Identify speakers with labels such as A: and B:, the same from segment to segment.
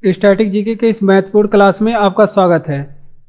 A: Static GK के इस महत्वपूर्ण क्लास में आपका स्वागत है।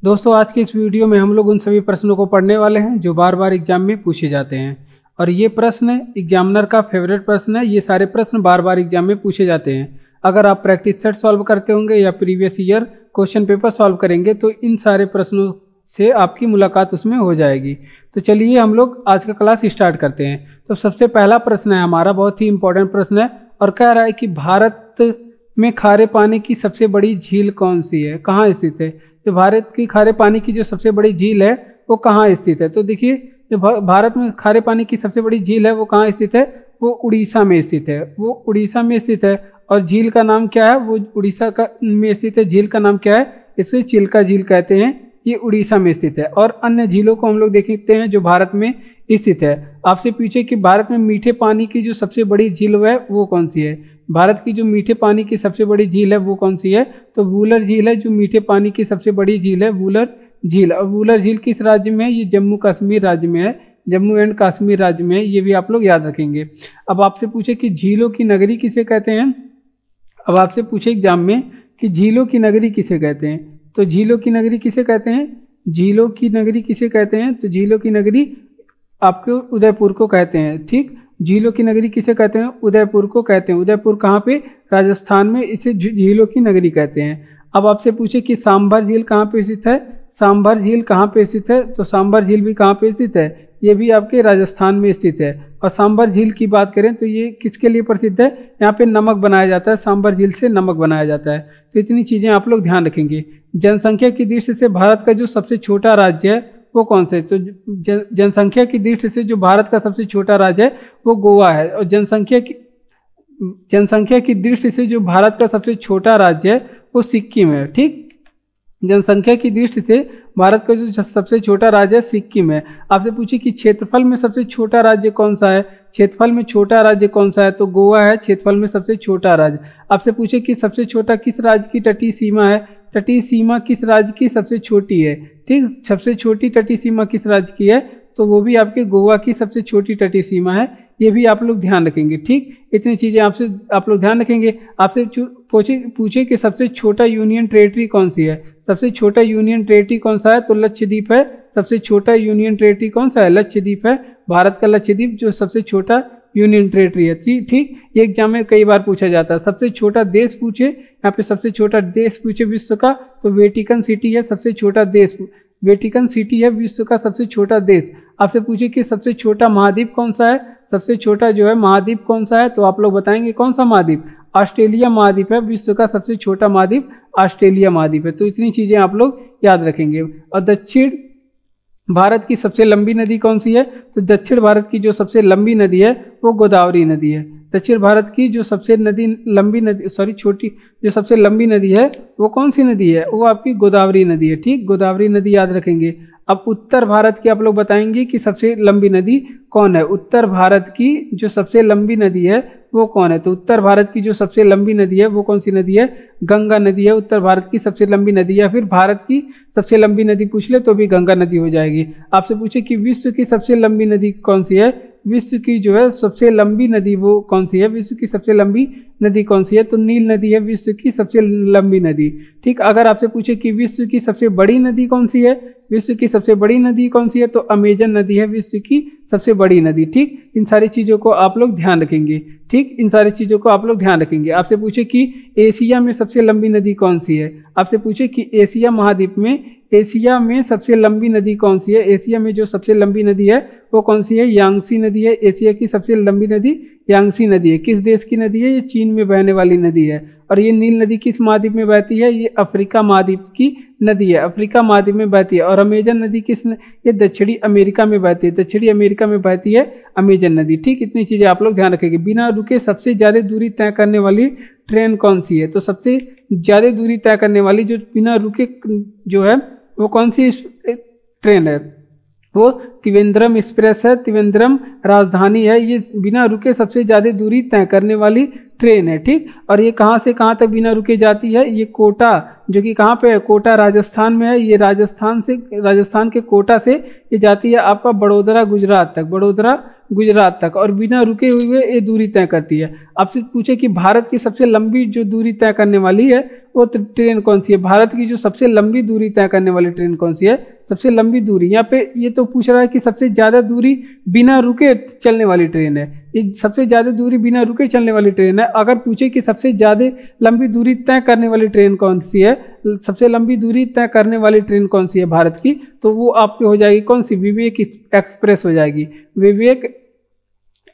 A: दोस्तों, आज के इस वीडियो में हम लोग उन सभी प्रश्नों को पढ़ने वाले हैं जो बार बार एग्जाम में पूछे जाते हैं। और ये प्रश्न एग्जामिनर का फेवरेट प्रश्न है। ये सारे प्रश्न बार बार एग्जाम में पूछे जाते हैं। अगर आप प्रैक्टिस सेट सॉल्व करते होंगे या previous year question paper solve करेंगे तो इन सारे प्रश्नों से आपकी मुलाकात उसमें हो जाएगी। तो चलिए हम लोग आज का क्लास स्टार्ट करते हैं। तो सबसे पहला प्रश्न है हमारा, बहुत ही इंपॉर्टेंट प्रश्न है और कह रहा है कि भारत में खारे पानी की सबसे बड़ी झील कौन सी है, कहाँ स्थित है। तो भारत की खारे पानी की जो सबसे बड़ी झील है वो कहाँ स्थित है। तो देखिए, जो भारत में खारे पानी की सबसे बड़ी झील है वो कहाँ स्थित है, वो उड़ीसा में स्थित है। वो उड़ीसा में स्थित है। और झील का नाम क्या है, वो उड़ीसा का में स्थित है। झील का नाम क्या है, इसे चिल्का झील कहते हैं। ये उड़ीसा में स्थित है। और अन्य झीलों को हम लोग देखते हैं जो भारत में स्थित है। आपसे पूछे कि भारत में मीठे पानी की जो सबसे बड़ी झील है वो कौन सी है। भारत की जो मीठे पानी की सबसे बड़ी झील है वो कौन सी है, तो वूलर झील है जो मीठे पानी की सबसे बड़ी झील है, वूलर झील। और वूलर झील किस राज्य में है, ये जम्मू कश्मीर राज्य में है। जम्मू एंड कश्मीर राज्य में है। ये भी आप लोग याद रखेंगे। अब आपसे पूछे कि झीलों की नगरी किसे कहते हैं। अब आपसे पूछे एग्जाम में कि झीलों की नगरी किसे कहते हैं, तो झीलों की नगरी किसे कहते हैं, झीलों की नगरी किसे कहते हैं, तो झीलों की नगरी आपको उदयपुर को कहते हैं। ठीक, झीलों की नगरी किसे कहते हैं, उदयपुर को कहते हैं। उदयपुर कहाँ पे, राजस्थान में, इसे झीलों की नगरी कहते हैं। अब आपसे पूछे कि सांभर झील कहाँ पे स्थित है। सांभर झील कहाँ पे स्थित है, तो सांभर झील भी कहाँ पे स्थित है, ये भी आपके राजस्थान में स्थित है। और सांभर झील की बात करें तो ये किसके लिए प्रसिद्ध है, यहाँ पे नमक बनाया जाता है। सांभर झील से नमक बनाया जाता है। तो इतनी चीज़ें आप लोग ध्यान रखेंगे। जनसंख्या की दृष्टि से भारत का जो सबसे छोटा राज्य है वो कौन सा है, तो जनसंख्या की दृष्टि से जो भारत का सबसे छोटा राज्य है वो गोवा है। और जनसंख्या की दृष्टि से जो भारत का सबसे छोटा राज्य है वो सिक्किम है। ठीक, जनसंख्या की दृष्टि से भारत का जो सबसे छोटा राज्य है सिक्किम है। आपसे पूछिए कि क्षेत्रफल में सबसे छोटा राज्य कौन सा है, क्षेत्रफल में छोटा राज्य कौन सा है, तो गोवा है क्षेत्रफल में सबसे छोटा राज्य। आपसे पूछे कि सबसे छोटा किस राज्य की तटीय सीमा है, तटीय सीमा किस राज्य की सबसे छोटी है। ठीक, सबसे छोटी तटीय सीमा किस राज्य की है, तो वो भी आपके गोवा की सबसे छोटी तटीय सीमा है। ये भी आप लोग ध्यान रखेंगे। ठीक, इतनी चीज़ें आप लोग ध्यान रखेंगे। आपसे पूछे कि सबसे छोटा यूनियन टेरेटरी कौन सी है, सबसे छोटा यूनियन टेरेटरी कौन सा है, तो लक्षद्वीप है। सबसे छोटा यूनियन टेरेटरी कौन सा है, लक्षद्वीप है। भारत का लक्षद्वीप जो सबसे छोटा यूनियन टेरेटरी है। ठीक, ये एग्जाम में कई बार पूछा जाता है। सबसे छोटा देश पूछे, यहाँ पे सबसे छोटा देश पूछे विश्व का, तो वेटिकन सिटी है सबसे छोटा देश। वेटिकन सिटी है विश्व का सबसे छोटा देश। आपसे पूछे कि सबसे छोटा महाद्वीप कौन सा है, सबसे छोटा जो है महाद्वीप कौन सा है, तो आप लोग बताएंगे कौन सा महाद्वीप, ऑस्ट्रेलिया महाद्वीप है। विश्व का सबसे छोटा महाद्वीप ऑस्ट्रेलिया महाद्वीप है। तो इतनी चीजें आप लोग याद रखेंगे। और दक्षिण भारत की सबसे लंबी नदी कौन सी है, तो दक्षिण भारत की जो सबसे लंबी नदी है वो गोदावरी नदी है। दक्षिण भारत की जो सबसे छोटी जो सबसे लंबी नदी है वो कौन सी नदी है, वो आपकी गोदावरी नदी है। ठीक, गोदावरी नदी याद रखेंगे। अब उत्तर भारत की आप लोग बताएंगे कि सबसे लंबी नदी कौन है। उत्तर भारत की जो सबसे लंबी नदी है वो कौन है, तो उत्तर भारत की जो सबसे लंबी नदी है वो कौन सी नदी है, गंगा नदी है। उत्तर भारत की सबसे लंबी नदी, या फिर भारत की सबसे लंबी नदी पूछ ले तो भी गंगा नदी हो जाएगी। आपसे पूछे कि विश्व की सबसे लंबी नदी कौन सी है, विश्व की जो है सबसे लंबी नदी वो कौन सी है, विश्व की सबसे लंबी नदी कौन सी है, तो नील नदी है विश्व की सबसे लंबी नदी। ठीक, अगर आपसे पूछे कि विश्व की सबसे बड़ी नदी कौन सी है, विश्व की सबसे बड़ी नदी कौन सी है, तो अमेजन नदी है विश्व की सबसे बड़ी नदी। ठीक, इन सारी चीज़ों को आप लोग ध्यान रखेंगे। ठीक, इन सारी चीज़ों को आप लोग ध्यान रखेंगे। आपसे पूछे कि एशिया में सबसे लंबी नदी कौन सी है। आपसे पूछे कि एशिया महाद्वीप में सबसे लंबी नदी कौन सी है। एशिया में जो सबसे लंबी नदी है वो कौन सी है, यांगसी नदी है। एशिया की सबसे लंबी नदी यांगसी नदी है। किस देश की नदी है, ये चीन में बहने वाली नदी है। और ये नील नदी किस महाद्वीप में बहती है, ये अफ्रीका महाद्वीप की नदी है, अफ्रीका महाद्वीप में बहती है। और अमेजन नदी ये दक्षिणी अमेरिका में बहती है, दक्षिणी अमेरिका में बहती है अमेजन नदी। ठीक, इतनी चीजें आप लोग ध्यान रखेंगे। बिना रुके सबसे ज्यादा दूरी तय करने वाली ट्रेन कौन सी है, तो सबसे ज्यादा दूरी तय करने वाली जो बिना रुके जो है वो कौन सी ट्रेन है, वो त्रिवेंद्रम एक्सप्रेस है। त्रिवेंद्रम राजधानी है। ये बिना रुके सबसे ज़्यादा दूरी तय करने वाली ट्रेन है। ठीक, और ये कहाँ से कहाँ तक बिना रुके जाती है, ये कोटा, जो कि कहाँ पे है, कोटा राजस्थान में है। ये राजस्थान के कोटा से ये जाती है आपका बड़ोदरा गुजरात तक, बड़ोदरा गुजरात तक और बिना रुके हुए ये दूरी तय करती है। आपसे पूछे कि भारत की सबसे लंबी जो दूरी तय करने वाली है वो ट्रेन कौन सी है, भारत की जो सबसे लंबी दूरी तय करने वाली ट्रेन कौन सी है, सबसे लंबी दूरी। यहाँ पे ये तो पूछ रहा है कि सबसे ज्यादा दूरी बिना रुके चलने वाली ट्रेन है, ये सबसे ज्यादा दूरी बिना रुके चलने वाली ट्रेन है। अगर पूछे कि सबसे ज्यादा लंबी दूरी तय करने वाली ट्रेन कौन सी है, सबसे लंबी दूरी तय करने वाली ट्रेन कौन सी है भारत की, तो वो आपकी हो जाएगी कौन सी, विवेक एक्सप्रेस हो जाएगी, विवेक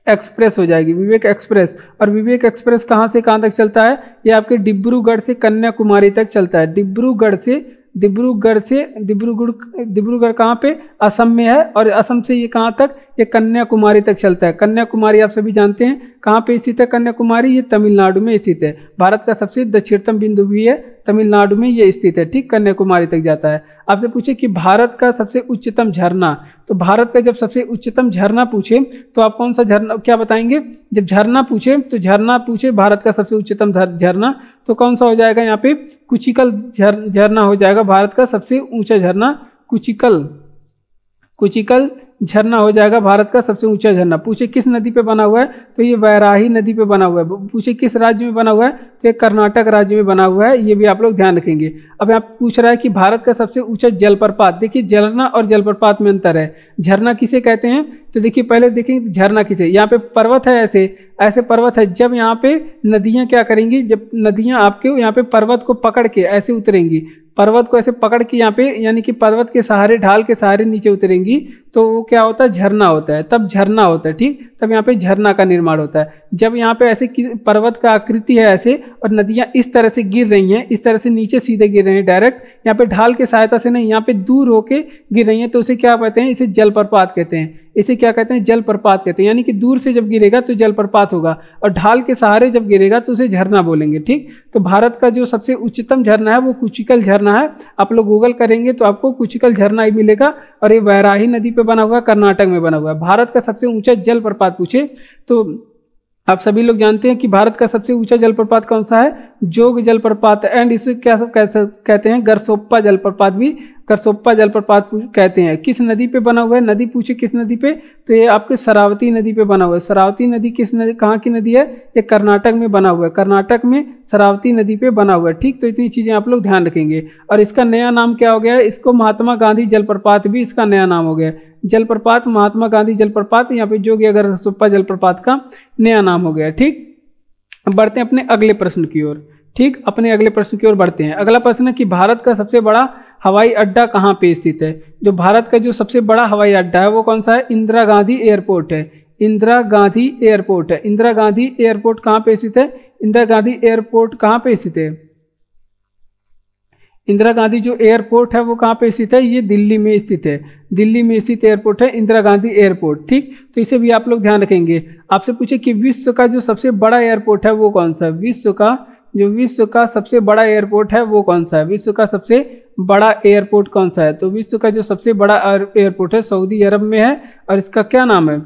A: एक्सप्रेस हो जाएगी, विवेक एक्सप्रेस। और विवेक एक्सप्रेस कहाँ से कहाँ तक चलता है, ये आपके डिब्रूगढ़ से कन्याकुमारी तक चलता है। डिब्रूगढ़ कहाँ पे, असम में है, और असम से ये कहाँ तक, ये कन्याकुमारी तक चलता है। कन्याकुमारी आप सभी जानते हैं कहाँ पे स्थित है, कन्याकुमारी ये तमिलनाडु में स्थित है, भारत का सबसे दक्षिणतम बिंदु भी है, तमिलनाडु में ये स्थित है, ठीक, कन्याकुमारी तक जाता है। आपसे पूछे कि भारत का सबसे उच्चतम झरना, तो भारत का जब सबसे उच्चतम झरना पूछे तो आप कौन सा झरना क्या बताएंगे, जब झरना पूछे तो झरना पूछे भारत का सबसे उच्चतम झरना तो कौन सा हो जाएगा, यहाँ पे कुचिकल झरना हो जाएगा, भारत का सबसे ऊंचा झरना कुचिकल झरना हो जाएगा, भारत का सबसे ऊंचा झरना। पूछे किस नदी पे बना हुआ है, तो ये वैराही नदी पे बना हुआ है। पूछे किस राज्य में बना हुआ है, तो ये कर्नाटक राज्य में बना हुआ है, ये भी आप लोग ध्यान रखेंगे। अब यहाँ पूछ रहा है कि भारत का सबसे ऊंचा जलप्रपात, देखिए झरना और जलप्रपात में अंतर है। झरना किसे कहते हैं, तो देखिए पहले देखेंगे झरना किसे, यहाँ पे पर्वत है, ऐसे पर्वत है, जब यहाँ पे नदियां क्या करेंगी, जब नदियां आपके यहाँ पे पर्वत को पकड़ के ऐसे उतरेंगी, पर्वत को ऐसे पकड़ के यहाँ पे यानी कि पर्वत के सहारे, ढाल के सहारे नीचे उतरेंगी, तो वो क्या होता है, झरना होता है, तब झरना होता है, ठीक, तब यहाँ पे झरना का निर्माण होता है। जब यहाँ पे ऐसे पर्वत का आकृति है ऐसे और नदियां इस तरह से गिर रही हैं, इस तरह से नीचे सीधे गिर रही हैं डायरेक्ट, यहाँ पे ढाल की सहायता से नहीं, यहाँ पे दूर होके गिर रही हैं, तो उसे क्या कहते हैं, इसे जलप्रपात कहते हैं, इसे क्या कहते हैं, जलप्रपात कहते हैं। यानी कि दूर से जब गिरेगा तो जलप्रपात होगा और ढाल के सहारे जब गिरेगा तो उसे झरना बोलेंगे, ठीक। तो भारत का जो सबसे उच्चतम झरना है वो कुचिकल झरना है, आप लोग गूगल करेंगे तो आपको कुचिकल झरना ही मिलेगा, और ये वैराही नदी पे बना हुआ है, कर्नाटक में बना हुआ है। भारत का सबसे ऊंचा जलप्रपात पूछे तो आप सभी लोग जानते हैं कि भारत का सबसे ऊंचा जलप्रपात कौन सा है, जोग जलप्रपात, एंड इसे क्या सब कहते हैं, गरसोप्पा जलप्रपात भी, गरसोप्पा जलप्रपात कहते हैं। किस नदी पे बना हुआ है, नदी पूछे किस नदी पे, तो ये आपके शरावती नदी पे बना हुआ है। शरावती नदी किस नदी, कहाँ की नदी है, ये कर्नाटक में बना हुआ है, कर्नाटक में शरावती नदी पे बना हुआ है, ठीक। तो इतनी चीजें आप लोग ध्यान रखेंगे। और इसका नया नाम क्या हो गया है, इसको महात्मा गांधी जलप्रपात भी इसका नया नाम हो गया, जलप्रपात महात्मा गांधी जलप्रपात, यहाँ पे जोग गरसोप्पा जलप्रपात का नया नाम हो गया, ठीक। अब बढ़ते हैं अपने अगले प्रश्न की ओर, ठीक, अपने अगले प्रश्न की ओर बढ़ते हैं। अगला प्रश्न है कि भारत का सबसे बड़ा हवाई अड्डा कहाँ पे स्थित है। जो भारत का जो सबसे बड़ा हवाई अड्डा है वो कौन सा है, इंदिरा गांधी एयरपोर्ट है, इंदिरा गांधी एयरपोर्ट है। इंदिरा गांधी एयरपोर्ट कहाँ पे स्थित है, इंदिरा गांधी एयरपोर्ट कहाँ पे स्थित है, इंदिरा गांधी जो एयरपोर्ट है वो कहाँ पे स्थित है, ये दिल्ली में स्थित है, दिल्ली में स्थित एयरपोर्ट है इंदिरा गांधी एयरपोर्ट, ठीक। तो इसे भी आप लोग ध्यान रखेंगे। आपसे पूछे कि विश्व का जो सबसे बड़ा एयरपोर्ट है वो कौन सा है, विश्व का सबसे बड़ा एयरपोर्ट है वो कौन सा है, विश्व का सबसे बड़ा एयरपोर्ट कौन सा है, तो विश्व का जो सबसे बड़ा एयरपोर्ट है सऊदी अरब में है, और इसका क्या नाम है,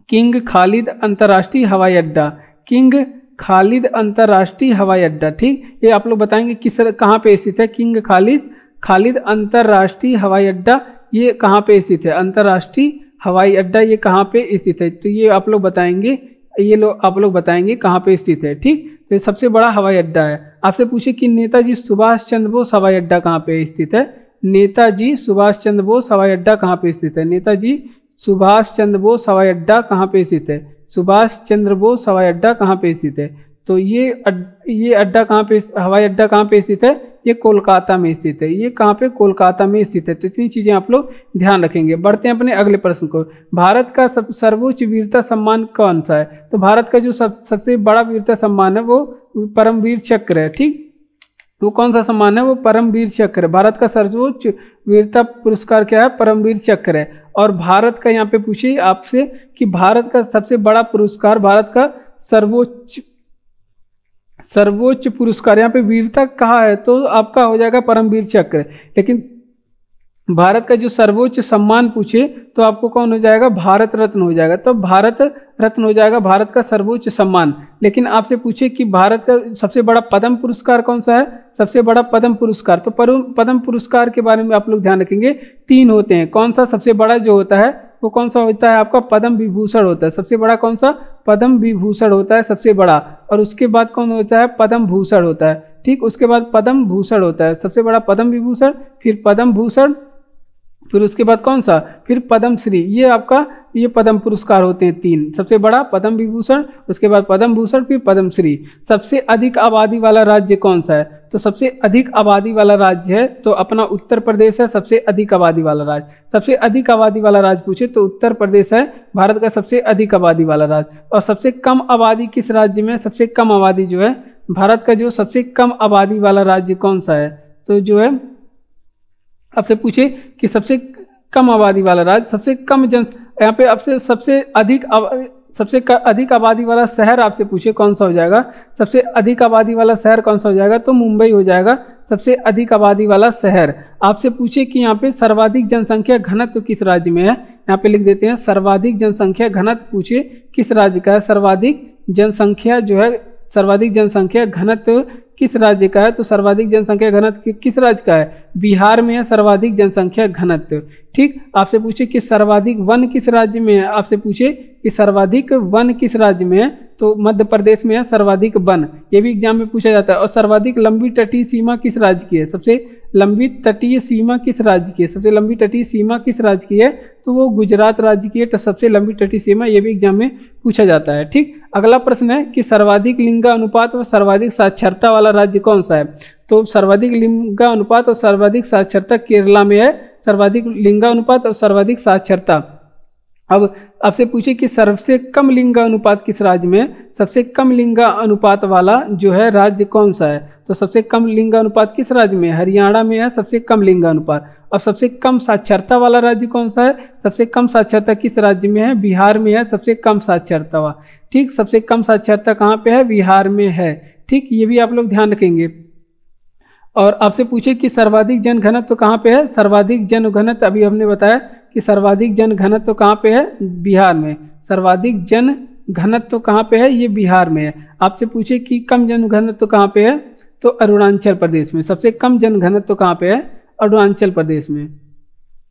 A: किंग खालिद अंतर्राष्ट्रीय हवाई अड्डा, किंग खालिद अंतर्राष्ट्रीय हवाई अड्डा, ठीक। ये आप लोग बताएंगे किस कहाँ पे स्थित है, किंग खालिद अंतर्राष्ट्रीय हवाई अड्डा ये कहाँ पे स्थित है, अंतर्राष्ट्रीय हवाई अड्डा ये कहाँ पे स्थित है, तो ये आप लोग बताएंगे, आप लोग बताएंगे कहाँ पे स्थित है, ठीक। तो ये सबसे बड़ा हवाई अड्डा है। आपसे पूछे कि नेताजी सुभाष चंद्र बोस हवाई अड्डा कहाँ पे स्थित है, नेताजी सुभाष चंद्र बोस हवाई अड्डा कहाँ पे स्थित है, नेताजी सुभाष चंद्र बोस हवाई अड्डा कहाँ पे स्थित है, सुभाष चंद्र बोस हवाई अड्डा कहाँ पे स्थित है, तो ये अड्डा कहाँ पे, हवाई अड्डा कहाँ पे स्थित है, ये कोलकाता में स्थित है, ये कहाँ पे, कोलकाता में स्थित है। तो इतनी चीजें आप लोग ध्यान रखेंगे। बढ़ते हैं अपने अगले प्रश्न को, भारत का सर्वोच्च वीरता सम्मान कौन सा है, तो भारत का जो सबसे बड़ा वीरता सम्मान है वो परमवीर चक्र है, ठीक। वो कौन सा सम्मान है, वो परमवीर चक्र है। भारत का सर्वोच्च वीरता पुरस्कार क्या है, परमवीर चक्र है। और भारत का यहाँ पे पूछिए आपसे कि भारत का सबसे बड़ा पुरस्कार, भारत का सर्वोच्च पुरस्कार, यहाँ पे वीरता कहाँ है, तो आपका हो जाएगा परमवीर चक्र। लेकिन भारत का जो सर्वोच्च सम्मान पूछे तो आपको कौन हो जाएगा, भारत रत्न हो जाएगा, तो भारत रत्न हो जाएगा भारत का सर्वोच्च सम्मान। लेकिन आपसे पूछे कि भारत का सबसे बड़ा पद्म पुरस्कार कौन सा है, सबसे बड़ा पद्म पुरस्कार, तो पद्म पुरस्कार के बारे में आप लोग ध्यान रखेंगे, 3 होते हैं। कौन सा सबसे बड़ा जो होता है वो कौन सा होता है आपका पद्म विभूषण होता है। सबसे बड़ा कौन सा? पद्म विभूषण होता है सबसे बड़ा। और उसके बाद कौन होता है? पद्म भूषण होता है। ठीक, उसके बाद पद्म भूषण होता है, सबसे बड़ा पद्म विभूषण, फिर पद्म भूषण, फिर उसके बाद कौन सा? फिर पद्मश्री। ये आपका ये पद्म पुरस्कार होते हैं 3, सबसे बड़ा पद्म विभूषण, उसके बाद पद्म भूषण, फिर पद्मश्री। सबसे अधिक आबादी वाला राज्य कौन सा है? तो सबसे अधिक आबादी वाला राज्य है तो अपना उत्तर प्रदेश है सबसे अधिक आबादी वाला राज्य। सबसे अधिक आबादी वाला राज्य पूछे तो उत्तर प्रदेश है भारत का सबसे अधिक आबादी वाला राज्य। और सबसे कम आबादी किस राज्य में? सबसे कम आबादी जो है भारत का जो सबसे कम आबादी वाला राज्य कौन सा है? तो जो है आपसे पूछे कि सबसे कम आबादी वाला राज्य, सबसे कम यहाँ पे आपसे सबसे अधिक आबादी वाला शहर आपसे पूछे कौन सा हो जाएगा? सबसे अधिक आबादी वाला शहर कौन सा हो जाएगा? तो मुंबई हो जाएगा सबसे अधिक आबादी वाला शहर। आपसे पूछे कि यहाँ पे सर्वाधिक जनसंख्या घनत्व किस राज्य में है? यहाँ पे लिख देते हैं सर्वाधिक जनसंख्या घनत्व पूछे किस राज्य का है? सर्वाधिक जनसंख्या जो है, सर्वाधिक जनसंख्या घनत्व किस राज्य का है? तो सर्वाधिक जनसंख्या घनत्व किस राज्य का है? बिहार में है सर्वाधिक जनसंख्या घनत्व। ठीक, आपसे पूछे कि सर्वाधिक वन किस राज्य में है? आपसे पूछे कि सर्वाधिक वन किस राज्य में है? तो मध्य प्रदेश में है सर्वाधिक वन, ये भी एग्जाम में पूछा जाता है। और सर्वाधिक लंबी तटीय सीमा किस राज्य की है? सबसे लंबी तटीय सीमा किस राज्य की है? सबसे लंबी तटीय सीमा किस राज्य की है? तो वो गुजरात राज्य की है। तो सबसे लंबी तटीय सीमा, ये भी एग्जाम में पूछा जाता है। ठीक, अगला प्रश्न है कि सर्वाधिक लिंगानुपात और सर्वाधिक साक्षरता वाला राज्य कौन सा है? तो सर्वाधिक लिंगानुपात और सर्वाधिक साक्षरता केरला में है, सर्वाधिक लिंगानुपात और सर्वाधिक साक्षरता। अब आपसे पूछे कि सबसे कम लिंगानुपात किस राज्य में है? सबसे कम लिंगानुपात वाला जो है राज्य कौन सा है? तो सबसे कम लिंगानुपात किस राज्य में? हरियाणा में है सबसे कम लिंगानुपात। और सबसे कम साक्षरता वाला राज्य कौन सा है? सबसे कम साक्षरता किस राज्य में है? बिहार में है सबसे कम साक्षरता वाला। ठीक, सबसे कम साक्षरता कहाँ पे है? बिहार में है। ठीक, ये भी आप लोग ध्यान रखेंगे। और आपसे पूछे कि सर्वाधिक जन घनत्व कहाँ पे है? सर्वाधिक जन घनत्व अभी हमने बताया कि सर्वाधिक जन घनत्व कहाँ पे है? बिहार में। सर्वाधिक जन घनत्व कहाँ पे है? ये बिहार में है। आपसे पूछे कि कम जन घनत्व कहाँ पे है? तो अरुणाचल प्रदेश में। सबसे कम जन घनत्व कहाँ पे है? अरुणाचल प्रदेश में।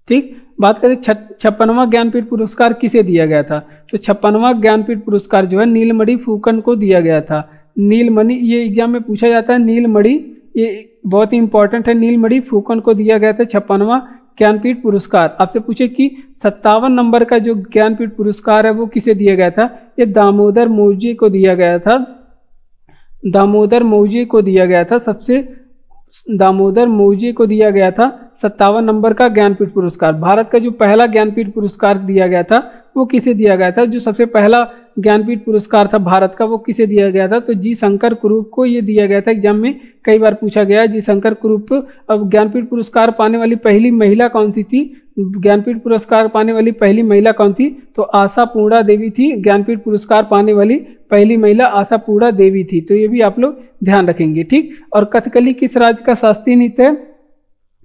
A: ठीक, बात करें 56वां ज्ञानपीठ पुरस्कार किसे दिया गया था? तो 56वां ज्ञानपीठ पुरस्कार जो है नीलमणि फुकन को दिया गया था। नीलमणि, ये एग्जाम में पूछा जाता है, नीलमणि ये बहुत ही इंपॉर्टेंट है। नीलमणि फुकन को दिया गया था 56वां ज्ञानपीठ पुरस्कार। आपसे पूछे कि 57 नंबर का जो ज्ञानपीठ पुरस्कार है वो किसे दिया गया था? ये दामोदर मौर्य को दिया गया था। दामोदर मौर्य को दिया गया था, दामोदर मौर्य को दिया गया था 57 नंबर का ज्ञानपीठ पुरस्कार। भारत का जो पहला ज्ञानपीठ पुरस्कार दिया गया था वो किसे दिया गया था? जो सबसे पहला ज्ञानपीठ पुरस्कार था भारत का वो किसे दिया गया था? तो जी शंकर कुरूप को ये दिया गया था। एग्जाम में कई बार पूछा गया है जी शंकर कुरूप। अब ज्ञानपीठ पुरस्कार पाने वाली पहली महिला कौन सी थी? ज्ञानपीठ पुरस्कार पाने वाली पहली महिला कौन थी? तो आशा पूर्णा देवी थी। ज्ञानपीठ पुरस्कार पाने वाली पहली महिला आशा पूर्णा देवी थी। तो ये भी आप लोग ध्यान रखेंगे। ठीक, और कथकली किस राज्य का शास्त्रीय नृत्य है?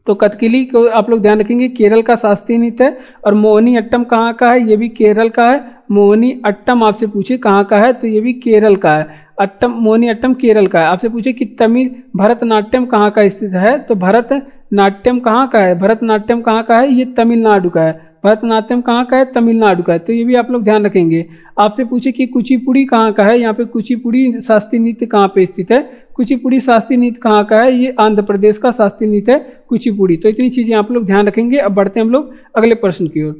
A: तो कथकली को आप लोग ध्यान रखेंगे केरल का शास्त्रीय नृत्य है। और मोहिनी अट्टम कहाँ का है? ये भी केरल का है। मोहिनी अट्टम आपसे पूछे कहाँ का है? तो ये भी केरल का है। अट्टम, मोहिनी अट्टम केरल का है। आपसे पूछे कि तमिल भरतनाट्यम कहाँ का स्थित है? तो भरतनाट्यम कहाँ का है? भरतनाट्यम कहाँ का है? ये तमिलनाडु का है। भरतनाट्यम कहाँ का है? तमिलनाडु का है। तो ये भी आप लोग ध्यान रखेंगे। आपसे पूछे कि कुचिपुड़ी कहाँ का है? यहाँ पे कुचिपुड़ी शास्त्रीय नृत्य कहाँ पे स्थित है? कुचिपुड़ी शास्त्रीय नृत्य कहाँ का है? ये आंध्र प्रदेश का शास्त्रीय नृत्य है कुचिपुड़ी। तो इतनी चीजें आप लोग ध्यान रखेंगे। अब बढ़ते हैं हम लोग अगले प्रश्न की ओर।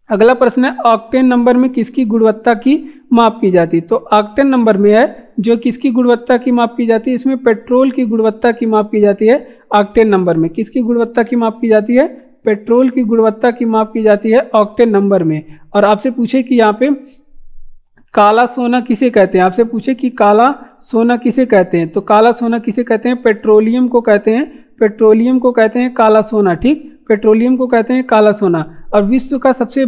A: अगला प्रश्न है ऑक्टेन नंबर में किसकी गुणवत्ता की माप की जाती है? तो ऑक्टेन नंबर में है जो किसकी गुणवत्ता की माप की जाती है? इसमें पेट्रोल की गुणवत्ता की माप की जाती है। ऑक्टेन नंबर में किसकी गुणवत्ता की माप की जाती है? पेट्रोल की गुणवत्ता की माप की जाती है ऑक्टेन नंबर में। और आपसे पूछे कि यहाँ पे काला सोना किसे कहते हैं? आपसे पूछे कि काला सोना किसे कहते हैं? तो काला सोना किसे कहते हैं? पेट्रोलियम को कहते हैं। पेट्रोलियम को कहते हैं काला सोना। ठीक, पेट्रोलियम को कहते हैं काला सोना। और विश्व का सबसे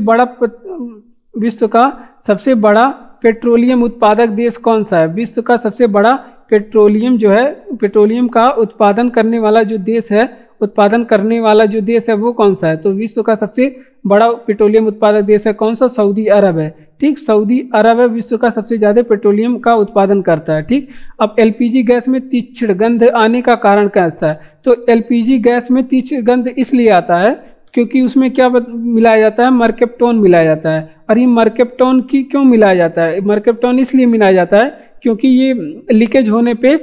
A: बड़ा पेट्रोलियम उत्पादक देश कौन सा है? विश्व का सबसे बड़ा पेट्रोलियम जो है, पेट्रोलियम का उत्पादन करने वाला जो देश है, वो कौन सा है? तो विश्व का सबसे बड़ा पेट्रोलियम उत्पादक देश है कौन सा? सऊदी अरब है। ठीक, सऊदी अरब है विश्व का सबसे ज्यादा पेट्रोलियम का उत्पादन करता है। ठीक, अब एलपीजी गैस में तीक्ष्ण गंध आने का कारण कैसा है? तो एलपीजी गैस में तीक्ष्ण गंध इसलिए आता है क्योंकि उसमें क्या मिलाया जाता है, मर्केप्टोन मिलाया जाता है। और ये मर्केप्टोन की क्यों मिलाया जाता है, मर्केप्टोन इसलिए मिलाया जाता है क्योंकि ये लीकेज होने पे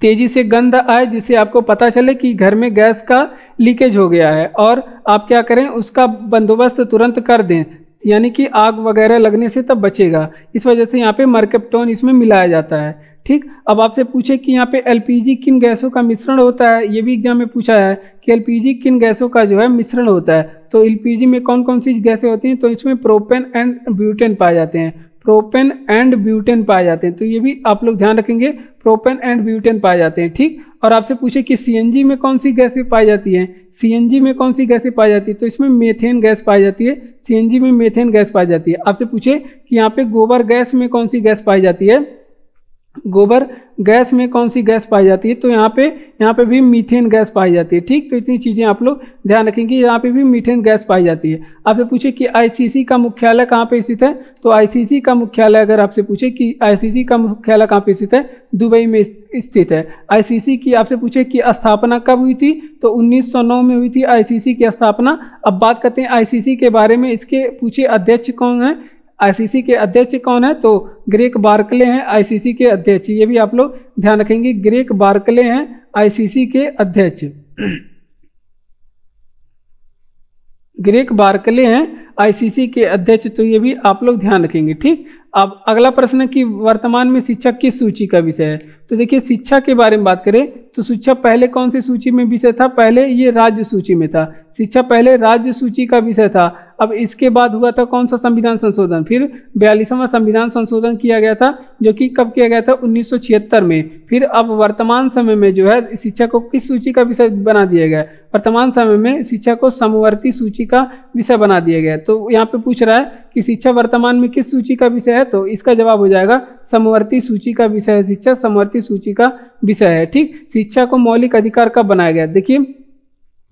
A: तेजी से गंध आए, जिससे आपको पता चले कि घर में गैस का लीकेज हो गया है और आप क्या करें, उसका बंदोबस्त तुरंत कर दें, यानी कि आग वगैरह लगने से तब बचेगा। इस वजह से यहाँ पे मर्केप्टोन इसमें मिलाया जाता है। ठीक, अब आपसे पूछे कि यहाँ पे एलपीजी किन गैसों का मिश्रण होता है, ये भी एग्जाम में पूछा है कि एलपीजी किन गैसों का जो है मिश्रण होता है। तो एलपीजी में कौन कौन सी गैसें होती हैं, तो इसमें प्रोपेन एंड ब्यूटेन पाए जाते हैं, प्रोपेन एंड ब्यूटेन पाए जाते हैं। तो ये भी आप लोग ध्यान रखेंगे, प्रोपेन एंड ब्यूटेन पाए जाते हैं। ठीक, और आपसे पूछे कि सीएनजी में कौन सी गैसें पाई जाती हैं, सीएनजी में कौन सी गैसें पाई जाती है, तो इसमें मेथेन गैस पाई जाती है, सीएनजी में मेथेन गैस पाई जाती है। आपसे पूछे कि यहाँ पे गोबर गैस में कौन सी गैस पाई जाती है, गोबर गैस में कौन सी गैस पाई जाती है, तो यहाँ पे भी मीथेन गैस पाई जाती है। ठीक, तो इतनी चीजें आप लोग ध्यान रखेंगे, यहाँ पे भी मीथेन गैस पाई जाती है। आपसे पूछे कि आईसीसी का मुख्यालय कहाँ पे स्थित है, तो आईसीसी का मुख्यालय अगर आपसे पूछे कि आईसीसी का मुख्यालय कहाँ पे स्थित है, दुबई में स्थित है। आईसीसी की आपसे पूछे कि स्थापना कब हुई थी, तो 1909 में हुई थी आईसीसी की स्थापना। अब बात करते हैं आईसीसी के बारे में, इसके पूछे अध्यक्ष कौन है, आईसीसी के अध्यक्ष कौन है, तो ग्रेग बार्कले हैं आईसीसी के अध्यक्ष। ये भी आप लोग ध्यान रखेंगे, ग्रेग बार्कले हैं आईसीसी के अध्यक्ष, ग्रेग बार्कले हैं आईसीसी के अध्यक्ष। तो ये भी आप लोग ध्यान रखेंगे। ठीक, अब अगला प्रश्न है कि वर्तमान में शिक्षा किस सूची का विषय है। तो देखिए शिक्षा के बारे में बात करें तो शिक्षा पहले कौन सी सूची में विषय था, पहले ये राज्य सूची में था, शिक्षा पहले राज्य सूची का विषय था। अब इसके बाद हुआ था कौन सा संविधान संशोधन, फिर 42वां संविधान संशोधन किया गया था, जो कि कब किया गया था, 1976 में। फिर अब वर्तमान समय में जो है शिक्षा को किस सूची का विषय बना दिया गया, वर्तमान समय में शिक्षा को समवर्ती सूची का विषय बना दिया गया। तो यहाँ पे पूछ रहा है कि शिक्षा वर्तमान में किस सूची का विषय है, तो इसका जवाब हो जाएगा समवर्ती सूची का विषय है, शिक्षा समवर्ती सूची का विषय है। ठीक, शिक्षा को मौलिक अधिकार कब बनाया गया, देखिए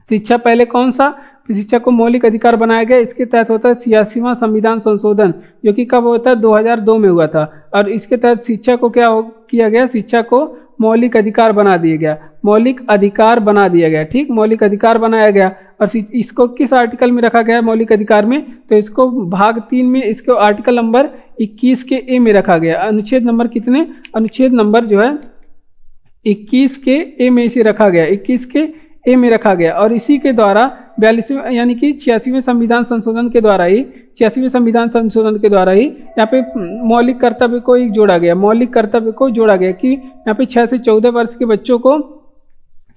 A: शिक्षा पहले कौन सा, शिक्षा को मौलिक अधिकार बनाया गया, इसके तहत होता है 86वां संविधान संशोधन, जो कि कब होता है, 2002 में हुआ था। और इसके तहत शिक्षा को क्या किया गया, शिक्षा को मौलिक अधिकार बना दिया गया, मौलिक अधिकार बना दिया गया। ठीक, मौलिक अधिकार बनाया गया। और इसको किस आर्टिकल में रखा गया है मौलिक अधिकार में, तो इसको भाग 3 में, इसको आर्टिकल नंबर 21 के ए में रखा गया। अनुच्छेद नंबर कितने, अनुच्छेद नंबर जो है 21 के ए में इसे रखा गया, 21 के ए में रखा गया। और इसी के द्वारा 42वें यानी कि 86वें संविधान संशोधन के द्वारा ही, 86वें संविधान संशोधन के द्वारा ही यहाँ पे मौलिक कर्तव्य को एक जोड़ा गया, मौलिक कर्तव्य को जोड़ा गया कि यहाँ पे 6 से 14 वर्ष के बच्चों को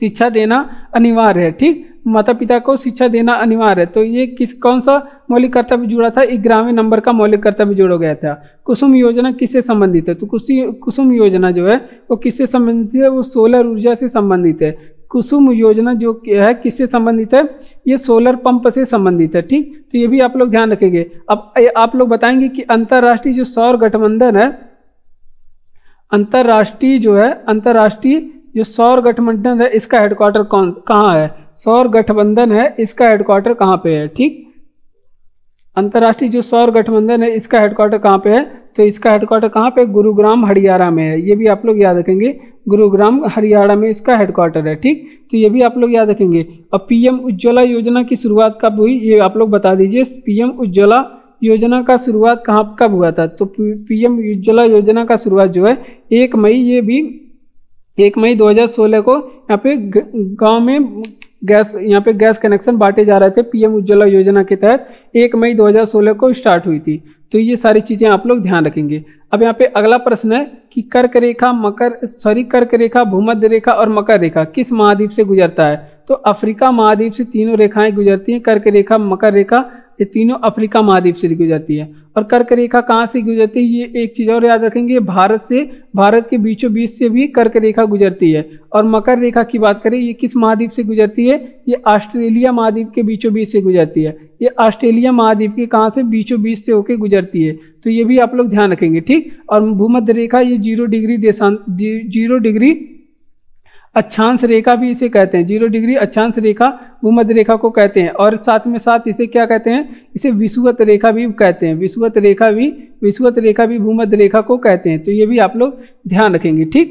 A: शिक्षा देना अनिवार्य है। ठीक, माता पिता को शिक्षा देना अनिवार्य है। तो ये कौन सा मौलिक कर्तव्य जुड़ा था, 11वें नंबर का मौलिक कर्तव्य जोड़ा गया था। कुसुम योजना किससे संबंधित है, तो कुसुम योजना जो है वो किससे संबंधित है, वो सोलर ऊर्जा से संबंधित है। कुसुम योजना जो है किससे संबंधित है, ये सोलर पंप से संबंधित है। ठीक, तो ये भी आप लोग ध्यान रखेंगे। अब आप लोग बताएंगे कि अंतरराष्ट्रीय जो सौर गठबंधन है, अंतरराष्ट्रीय जो सौर गठबंधन है, इसका हेडक्वार्टर कहाँ है, सौर गठबंधन है इसका हेडक्वार्टर कहाँ पे है। ठीक, अंतरराष्ट्रीय जो सौर गठबंधन है इसका हेडक्वार्टर कहाँ पे है, तो इसका हेडक्वार्टर कहाँ पे, गुरुग्राम हरियाणा में है। ये भी आप लोग याद रखेंगे, गुरुग्राम हरियाणा में इसका हेडक्वार्टर है। ठीक, तो ये भी आप लोग याद रखेंगे। अब पीएम उज्ज्वला योजना की शुरुआत कब हुई, ये आप लोग बता दीजिए। पीएम उज्ज्वला योजना का शुरुआत कब हुआ था, तो पीएम उज्ज्वला योजना का शुरुआत जो है 1 मई, ये भी 1 मई 2016 को यहाँ पे गांव में गैस कनेक्शन बांटे जा रहे थे। पीएम उज्ज्वला योजना के तहत 1 मई 2016 को स्टार्ट हुई थी। तो ये सारी चीजें आप लोग ध्यान रखेंगे। अब यहाँ पे अगला प्रश्न है कि कर्क रेखा, भूमध्य रेखा और मकर रेखा किस महाद्वीप से गुजरता है, तो अफ्रीका महाद्वीप से तीनों रेखाएं गुजरती हैं। कर्क रेखा, मकर रेखा, ये तीनों अफ्रीका महाद्वीप से गुजरती है। और कर्क रेखा कहाँ से गुजरती है, ये एक चीज और याद रखेंगे, भारत के बीचों बीच से भी कर्क रेखा गुजरती है। और मकर रेखा की बात करें, ये किस महाद्वीप से गुजरती है, ये ऑस्ट्रेलिया महाद्वीप के बीचों बीच से गुजरती है। ये ऑस्ट्रेलिया महाद्वीप के कहाँ से, बीचों बीच से होकर गुजरती है। तो ये भी आप लोग ध्यान रखेंगे। ठीक, और भूमध्य रेखा ये 0 डिग्री अक्षांश रेखा भी इसे कहते हैं, 0 डिग्री अक्षांश रेखा भूमध्य रेखा को कहते हैं। और साथ में साथ इसे क्या कहते हैं, इसे विषुवत रेखा भी कहते हैं, विषुवत रेखा भी भूमध्य रेखा को कहते हैं। तो ये भी आप लोग ध्यान रखेंगे। ठीक,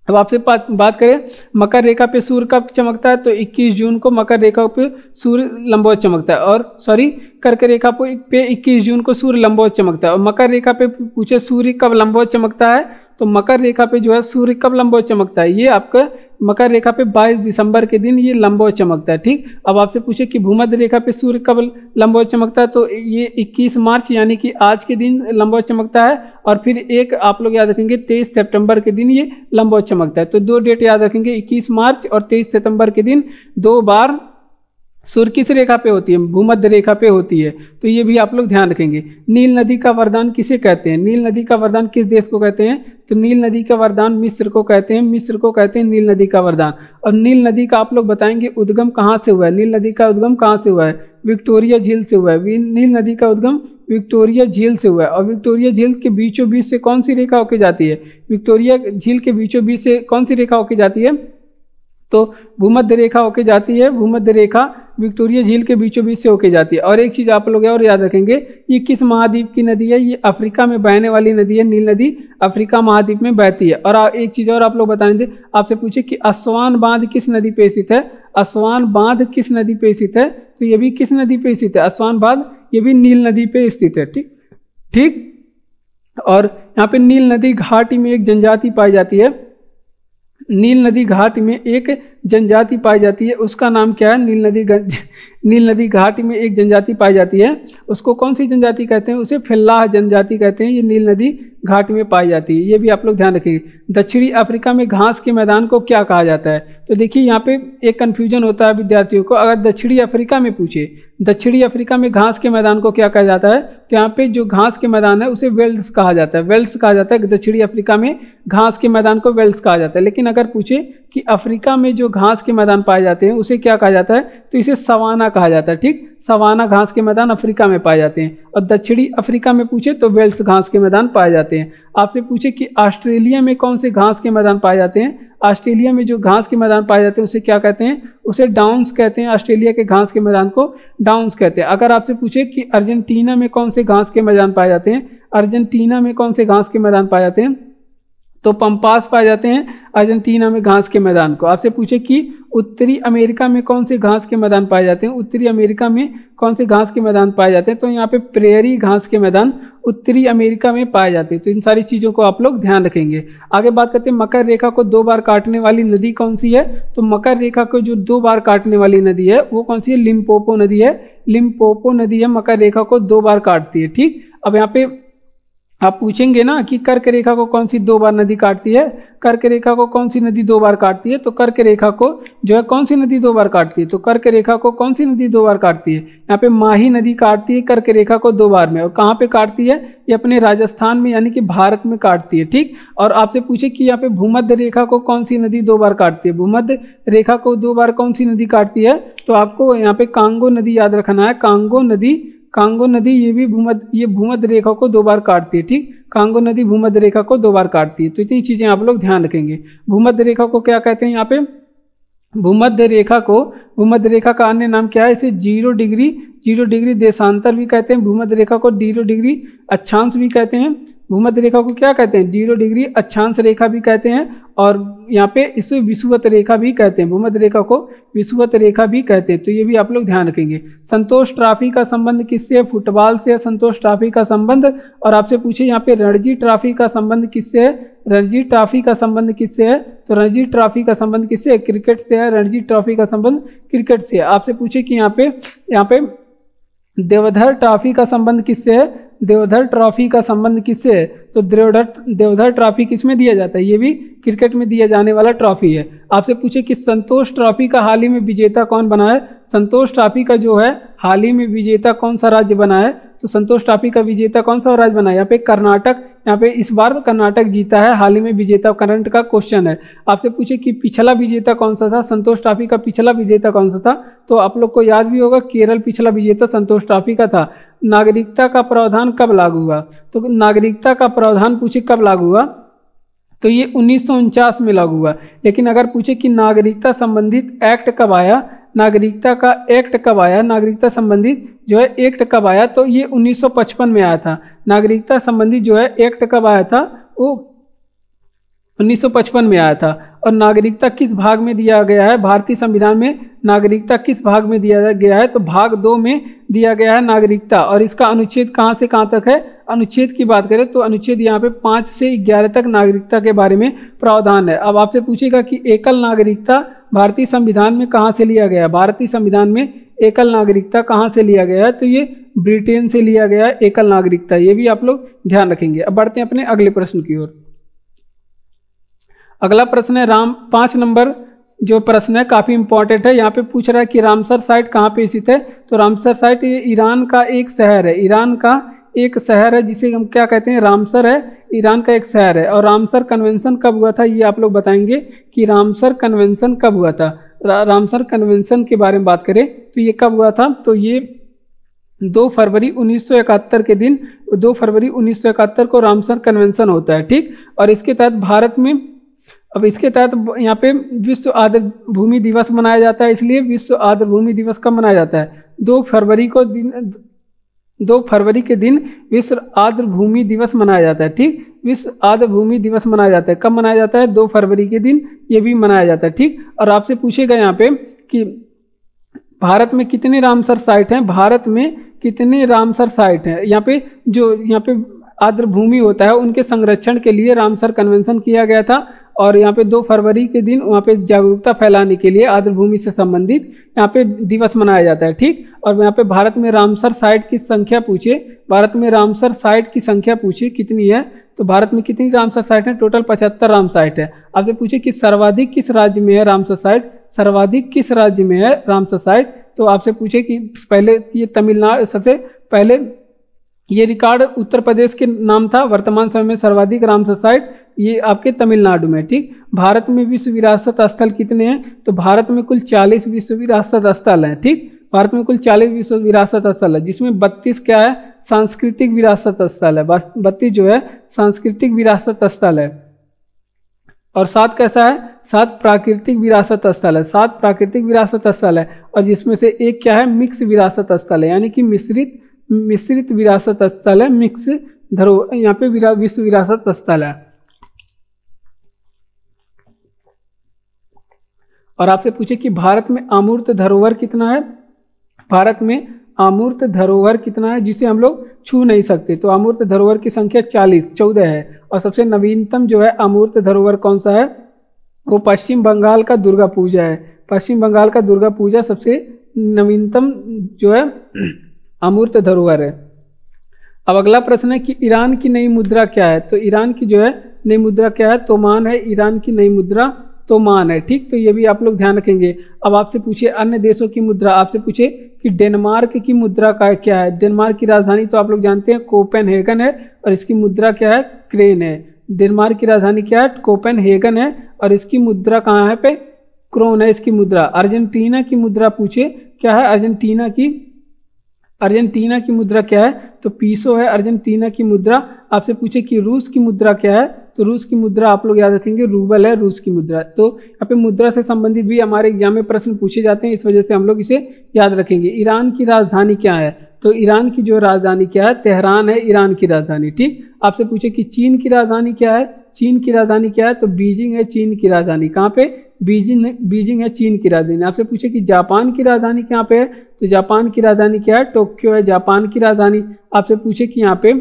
A: अब आपसे बात करें मकर रेखा पे सूर्य कब चमकता है, तो 21 जून को मकर रेखा पे सूर्य लंबवत चमकता है, और सॉरी कर्क रेखा पे 21 जून को सूर्य लंबवत चमकता है। और मकर रेखा पे पूछे सूर्य कब लंबवत चमकता है, तो मकर रेखा पे जो है सूर्य कब लंबवत चमकता है, ये आपका मकर रेखा पे 22 दिसंबर के दिन ये लंबवत चमकता है। ठीक, अब आपसे पूछे कि भूमध्य रेखा पे सूर्य कब लंबवत चमकता है, तो ये 21 मार्च यानी कि आज के दिन लंबवत चमकता है। और फिर एक आप लोग याद रखेंगे 23 सितंबर के दिन ये लंबवत चमकता है। तो 2 डेट याद रखेंगे, 21 मार्च और 23 सितंबर के दिन 2 बार सूर्य किस रेखा पे होती है, भूमध्य रेखा पे होती है। तो ये भी आप लोग ध्यान रखेंगे। नील नदी का वरदान किसे कहते हैं, नील नदी का वरदान किस देश को कहते हैं, तो नील नदी का वरदान मिस्र को कहते हैं, मिस्र को कहते हैं नील नदी का वरदान। और नील नदी का आप लोग बताएंगे उद्गम कहाँ से हुआ है, नील नदी का उद्गम कहाँ से हुआ है, विक्टोरिया झील से हुआ है। नील नदी का उद्गम विक्टोरिया झील से हुआ है। और विक्टोरिया झील के बीचों बीच से कौन सी रेखा होकर जाती है, विक्टोरिया झील के बीचों बीच से कौन सी रेखा होकर जाती है, तो भूमध्य रेखा होके जाती है, भूमध्य रेखा विक्टोरिया झील के बीचों बीच से होके जाती है। और एक चीज आप लोग और याद रखेंगे, ये किस महाद्वीप की नदी है, ये अफ्रीका में बहने वाली नदी है, नील नदी अफ्रीका महाद्वीप में बहती है। और एक चीज और आप लोग बताएंगे, आपसे पूछे कि अस्वान बांध किस नदी पे स्थित है, अस्वान बांध किस नदी पे स्थित है, तो ये भी किस नदी पे स्थित है, अस्वान बांध ये भी नील नदी पे स्थित है। ठीक ठीक, और यहाँ पे नील नदी घाटी में एक जनजाति पाई जाती है, नील नदी घाटी में एक जनजाति पाई जाती है, उसका नाम क्या है, नील नदी घाटी में एक जनजाति पाई जाती है, उसको कौन सी जनजाति कहते हैं, उसे फिल्लाह जनजाति कहते हैं। ये नील नदी घाटी में पाई जाती है, ये भी आप लोग ध्यान रखिए। दक्षिणी अफ्रीका में घास के मैदान को क्या कहा जाता है, तो देखिए यहाँ पे एक कन्फ्यूजन होता है विद्यार्थियों को, अगर दक्षिणी अफ्रीका में पूछे दक्षिणी अफ्रीका में घास के मैदान को क्या कहा जाता है, तो यहाँ पे जो घास के मैदान है उसे वेल्स कहा जाता है, वेल्स कहा जाता है। दक्षिणी अफ्रीका में घास के मैदान को वेल्स कहा जाता है। लेकिन अगर पूछे कि अफ्रीका में जो घास के मैदान पाए जाते हैं उसे क्या कहा जाता है, तो इसे सवाना कहा जाता है। ठीक, सवाना घास के मैदान अफ्रीका में पाए जाते हैं। और दक्षिणी अफ्रीका में पूछे तो वेल्स घास के मैदान पाए जाते हैं। आपसे पूछे कि ऑस्ट्रेलिया में कौन से घास के मैदान पाए जाते हैं, ऑस्ट्रेलिया में जो घास के मैदान पाए जाते हैं उसे क्या कहते हैं, उसे डाउन्स कहते हैं। ऑस्ट्रेलिया के घास के मैदान को डाउन्स कहते हैं। अगर आपसे पूछे कि अर्जेंटीना में कौन से घास के मैदान पाए जाते हैं, अर्जेंटीना में कौन से घास के मैदान पाए जाते हैं, तो पंपास पाए जाते हैं अर्जेंटीना में घास के मैदान को। आपसे पूछे कि उत्तरी अमेरिका में कौन से घास के मैदान पाए जाते हैं, उत्तरी अमेरिका में कौन से घास के मैदान पाए जाते हैं, तो यहाँ पे प्रेयरी घास के मैदान उत्तरी अमेरिका में पाए जाते हैं। तो इन सारी चीज़ों को आप लोग ध्यान रखेंगे। आगे बात करते हैं मकर रेखा को 2 बार काटने वाली नदी कौन सी है, तो मकर रेखा को जो 2 बार काटने वाली नदी है वो कौन सी है, लिम्पोपो नदी है। लिम्पोपो नदी है मकर रेखा को 2 बार काटती है। ठीक, अब यहाँ पे आप पूछेंगे ना कि कर्क रेखा को कौन सी 2 बार नदी काटती है, कर्क रेखा को कौन सी नदी 2 बार काटती है, तो कर्क रेखा को जो है कौन सी नदी 2 बार काटती है, तो कर्क रेखा को कौन सी नदी 2 बार काटती है, यहाँ पे माही नदी काटती है कर्क रेखा को 2 बार में। और कहाँ पे काटती है, ये अपने राजस्थान में यानी कि भारत में काटती है। ठीक, और आपसे पूछे कि यहाँ पे भूमध्य रेखा को कौन सी नदी 2 बार काटती है, भूमध्य रेखा को 2 बार कौन सी नदी काटती है, तो आपको यहाँ पे कांगो नदी याद रखना है। कांगो नदी ये भूमध्य रेखा को 2 बार काटती है। ठीक, कांगो नदी भूमध्य रेखा को 2 बार काटती है। तो इतनी चीजें आप लोग ध्यान रखेंगे। भूमध्य रेखा को क्या कहते हैं, यहाँ पे भूमध्य रेखा का अन्य नाम क्या है, इसे 0 डिग्री देशांतर भी कहते हैं। भूमध्य रेखा को 0 डिग्री अक्षांश भी कहते हैं। भूमध्य रेखा को क्या कहते हैं, 0 डिग्री अक्षांश रेखा भी कहते हैं। और यहाँ पे इसे विषुवत रेखा भी कहते हैं, भूमध्य रेखा को विषुवत रेखा भी कहते हैं। तो ये भी आप लोग ध्यान रखेंगे। संतोष ट्रॉफी का संबंध किससे है, फुटबॉल से है संतोष ट्रॉफी का संबंध। और आपसे पूछे यहाँ पे रणजी ट्रॉफी का संबंध किससे है, रणजी ट्रॉफी का संबंध किससे है, तो रणजी ट्रॉफी का संबंध किससे है, क्रिकेट से है। रणजी ट्रॉफी का संबंध क्रिकेट से है। आपसे पूछे कि यहाँ पे देवधर ट्रॉफी का संबंध किससे है, देवधर ट्रॉफी का संबंध किससे है, तो देवधर ट्रॉफी किसमें दिया जाता है, ये भी क्रिकेट में दिया जाने वाला ट्रॉफी है। आपसे पूछे कि संतोष ट्रॉफी का हाल ही में विजेता कौन बना है, संतोष ट्रॉफी का जो है हाल ही में विजेता कौन सा राज्य बना है, तो संतोष ट्रॉफी का विजेता कौन सा राज्य बना है, यहाँ पे कर्नाटक, यहाँ पे इस बार कर्नाटक जीता है, हाल ही में विजेता करंट का क्वेश्चन है। आपसे पूछे कि पिछला विजेता कौन सा था, संतोष ट्रॉफी का पिछला विजेता कौन सा था, तो आप लोग को याद भी होगा केरल पिछला विजेता संतोष ट्रॉफी का था। नागरिकता का प्रावधान कब लागू हुआ, तो नागरिकता का प्रावधान पूछे कब लागू हुआ, तो ये 1949 में लागू हुआ। लेकिन अगर पूछे कि नागरिकता संबंधित एक्ट कब आया, नागरिकता का एक्ट कब आया, नागरिकता संबंधित जो है एक्ट कब आया, तो ये 1955 में आया था। नागरिकता संबंधित जो है एक्ट कब आया था, वो 1955 में आया था। और नागरिकता किस भाग में दिया गया है? भारतीय संविधान में नागरिकता किस भाग में दिया गया है? तो भाग 2 में दिया गया है नागरिकता। और इसका अनुच्छेद कहाँ से कहाँ तक है? अनुच्छेद की बात करें तो अनुच्छेद यहाँ पे 5 से 11 तक नागरिकता के बारे में प्रावधान है। अब आपसे पूछेगा कि एकल नागरिकता भारतीय संविधान में कहाँ से लिया गया है? भारतीय संविधान में एकल नागरिकता कहाँ से लिया गया है? तो ये ब्रिटेन से लिया गया है एकल नागरिकता। ये भी आप लोग ध्यान रखेंगे। अब बढ़ते हैं अपने अगले प्रश्न की ओर। अगला प्रश्न है 5 नंबर जो प्रश्न है काफी इंपॉर्टेंट है। यहाँ पे पूछ रहा है कि रामसर साइट कहाँ पे स्थित है? तो रामसर साइट ये ईरान का एक शहर है। ईरान का एक शहर है जिसे हम क्या कहते हैं? रामसर है, ईरान का एक शहर है। और रामसर कन्वेंशन कब हुआ था? ये आप लोग बताएंगे कि रामसर कन्वेंशन कब हुआ था। रामसर कन्वेंशन के बारे में बात करें तो ये कब हुआ था? तो ये 2 फरवरी 1971 के दिन, 2 फरवरी 1971 को रामसर कन्वेंशन होता है, ठीक। और इसके तहत भारत में, अब इसके तहत यहाँ पे विश्व आर्द्र भूमि दिवस मनाया जाता है। इसलिए विश्व आर्द्र भूमि दिवस कब मनाया जाता है? 2 फरवरी के दिन विश्व आर्द्र भूमि दिवस मनाया जाता है, ठीक। विश्व आर्द्र भूमि दिवस मनाया जाता है। कब मनाया जाता है? 2 फरवरी के दिन ये भी मनाया जाता है, ठीक। और आपसे पूछेगा यहाँ पे कि भारत में कितने रामसर साइट हैं? भारत में कितने रामसर साइट हैं? यहाँ पे आर्द्र भूमि होता है उनके संरक्षण के लिए रामसर कन्वेंशन किया गया था। और यहाँ पे 2 फरवरी के दिन वहाँ पे जागरूकता फैलाने के लिए आर्द्र भूमि से संबंधित यहाँ पे दिवस मनाया जाता है, ठीक। और यहाँ पे भारत में रामसर साइट की संख्या पूछे, भारत में रामसर साइट की संख्या पूछे कितनी है? तो भारत में कितनी रामसर साइट है? टोटल 75 राम साइट है। आपसे पूछे कि सर्वाधिक किस राज्य में है रामसर साइट? सर्वाधिक किस राज्य में है रामसर साइट? तो आपसे पूछे कि पहले ये तमिलनाडु, सबसे पहले ये रिकॉर्ड उत्तर प्रदेश के नाम था। वर्तमान समय में सर्वाधिक रामसर साइट ये आपके तमिलनाडु में, ठीक। भारत में विश्व विरासत स्थल कितने हैं? तो भारत में कुल 40 विश्व विरासत स्थल हैं, ठीक। भारत में कुल 40 विश्व विरासत स्थल है, जिसमें 32 क्या है? सांस्कृतिक विरासत स्थल है। 32 जो है सांस्कृतिक विरासत स्थल है। और 7 कैसा है? 7 प्राकृतिक विरासत स्थल है। 7 प्राकृतिक विरासत स्थल है। और जिसमें से एक क्या है? मिक्स विरासत स्थल है, यानी कि मिश्रित विरासत स्थल है। मिक्स धरोहर यहाँ पे विश्व विरासत स्थल है। और आपसे पूछे कि भारत में अमूर्त धरोहर कितना है? भारत में अमूर्त धरोहर कितना है जिसे हम लोग छू नहीं सकते? तो अमूर्त धरोहर की संख्या 14 है। और सबसे नवीनतम जो है अमूर्त धरोहर कौन सा है? वो पश्चिम बंगाल का दुर्गा पूजा है। पश्चिम बंगाल का दुर्गा पूजा सबसे नवीनतम जो है अमूर्त धरोहर है। अब अगला प्रश्न है कि ईरान की नई मुद्रा क्या है? तो ईरान की जो है नई मुद्रा क्या है? तोमान है। ईरान की नई मुद्रा तोमान है, ठीक। तो ये भी आप लोग ध्यान रखेंगे। अब आपसे पूछे अन्य देशों की मुद्रा, आपसे पूछे कि डेनमार्क की मुद्रा का क्या है? डेनमार्क की राजधानी तो आप लोग जानते हैं कोपेनहेगन है। और इसकी मुद्रा क्या है? क्रेन है। डेनमार्क की राजधानी क्या है? कोपेनहेगन है। और इसकी मुद्रा कहाँ है? पे क्रोन है इसकी मुद्रा। अर्जेंटीना की मुद्रा पूछे क्या है? अर्जेंटीना की मुद्रा क्या है? तो पीसो है अर्जेंटीना की मुद्रा। आपसे पूछे कि रूस की मुद्रा क्या है? तो रूस की मुद्रा आप लोग याद रखेंगे रूबल है रूस की मुद्रा। तो यहाँ पे मुद्रा से संबंधित भी हमारे एग्जाम में प्रश्न पूछे जाते हैं, इस वजह से हम लोग इसे याद रखेंगे। ईरान की राजधानी क्या है? तो ईरान की जो राजधानी क्या है? तेहरान है ईरान की राजधानी, ठीक। आपसे पूछे कि चीन की राजधानी क्या है? चीन की राजधानी क्या है? तो बीजिंग है चीन की राजधानी। कहाँ पे? बीजिंग है चीन की राजधानी। आपसे पूछे कि जापान की राजधानी कहाँ पे है? तो जापान की राजधानी क्या है? टोक्यो है जापान की राजधानी। आपसे पूछे कि यहाँ पे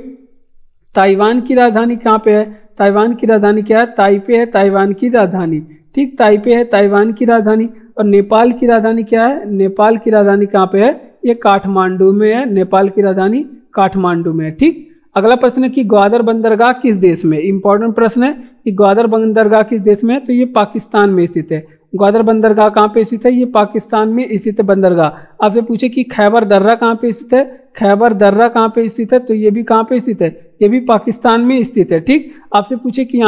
A: ताइवान की राजधानी कहाँ पे है? ताइवान की राजधानी क्या है? ताइपे है ताइवान की राजधानी, ठीक। ताइपे है ताइवान की राजधानी। और नेपाल की राजधानी क्या है? नेपाल की राजधानी कहाँ पे है? ये काठमांडू में है। नेपाल की राजधानी काठमांडू में है, ठीक। अगला प्रश्न है कि ग्वादर बंदरगाह किस देश में? इंपॉर्टेंट प्रश्न है कि ग्वादर बंदरगाह किस देश में है? तो ये पाकिस्तान में स्थित है। ग्वादर बंदरगाह कहाँ पे स्थित है? ये पाकिस्तान में स्थित है बंदरगाह। आपसे पूछे कि खैबर दर्रा कहाँ पे स्थित है? खैबर दर्रा कहाँ पे स्थित है? तो ये भी कहाँ पे स्थित है? ये भी पाकिस्तान में स्थित है, ठीक। आपसे पूछे कि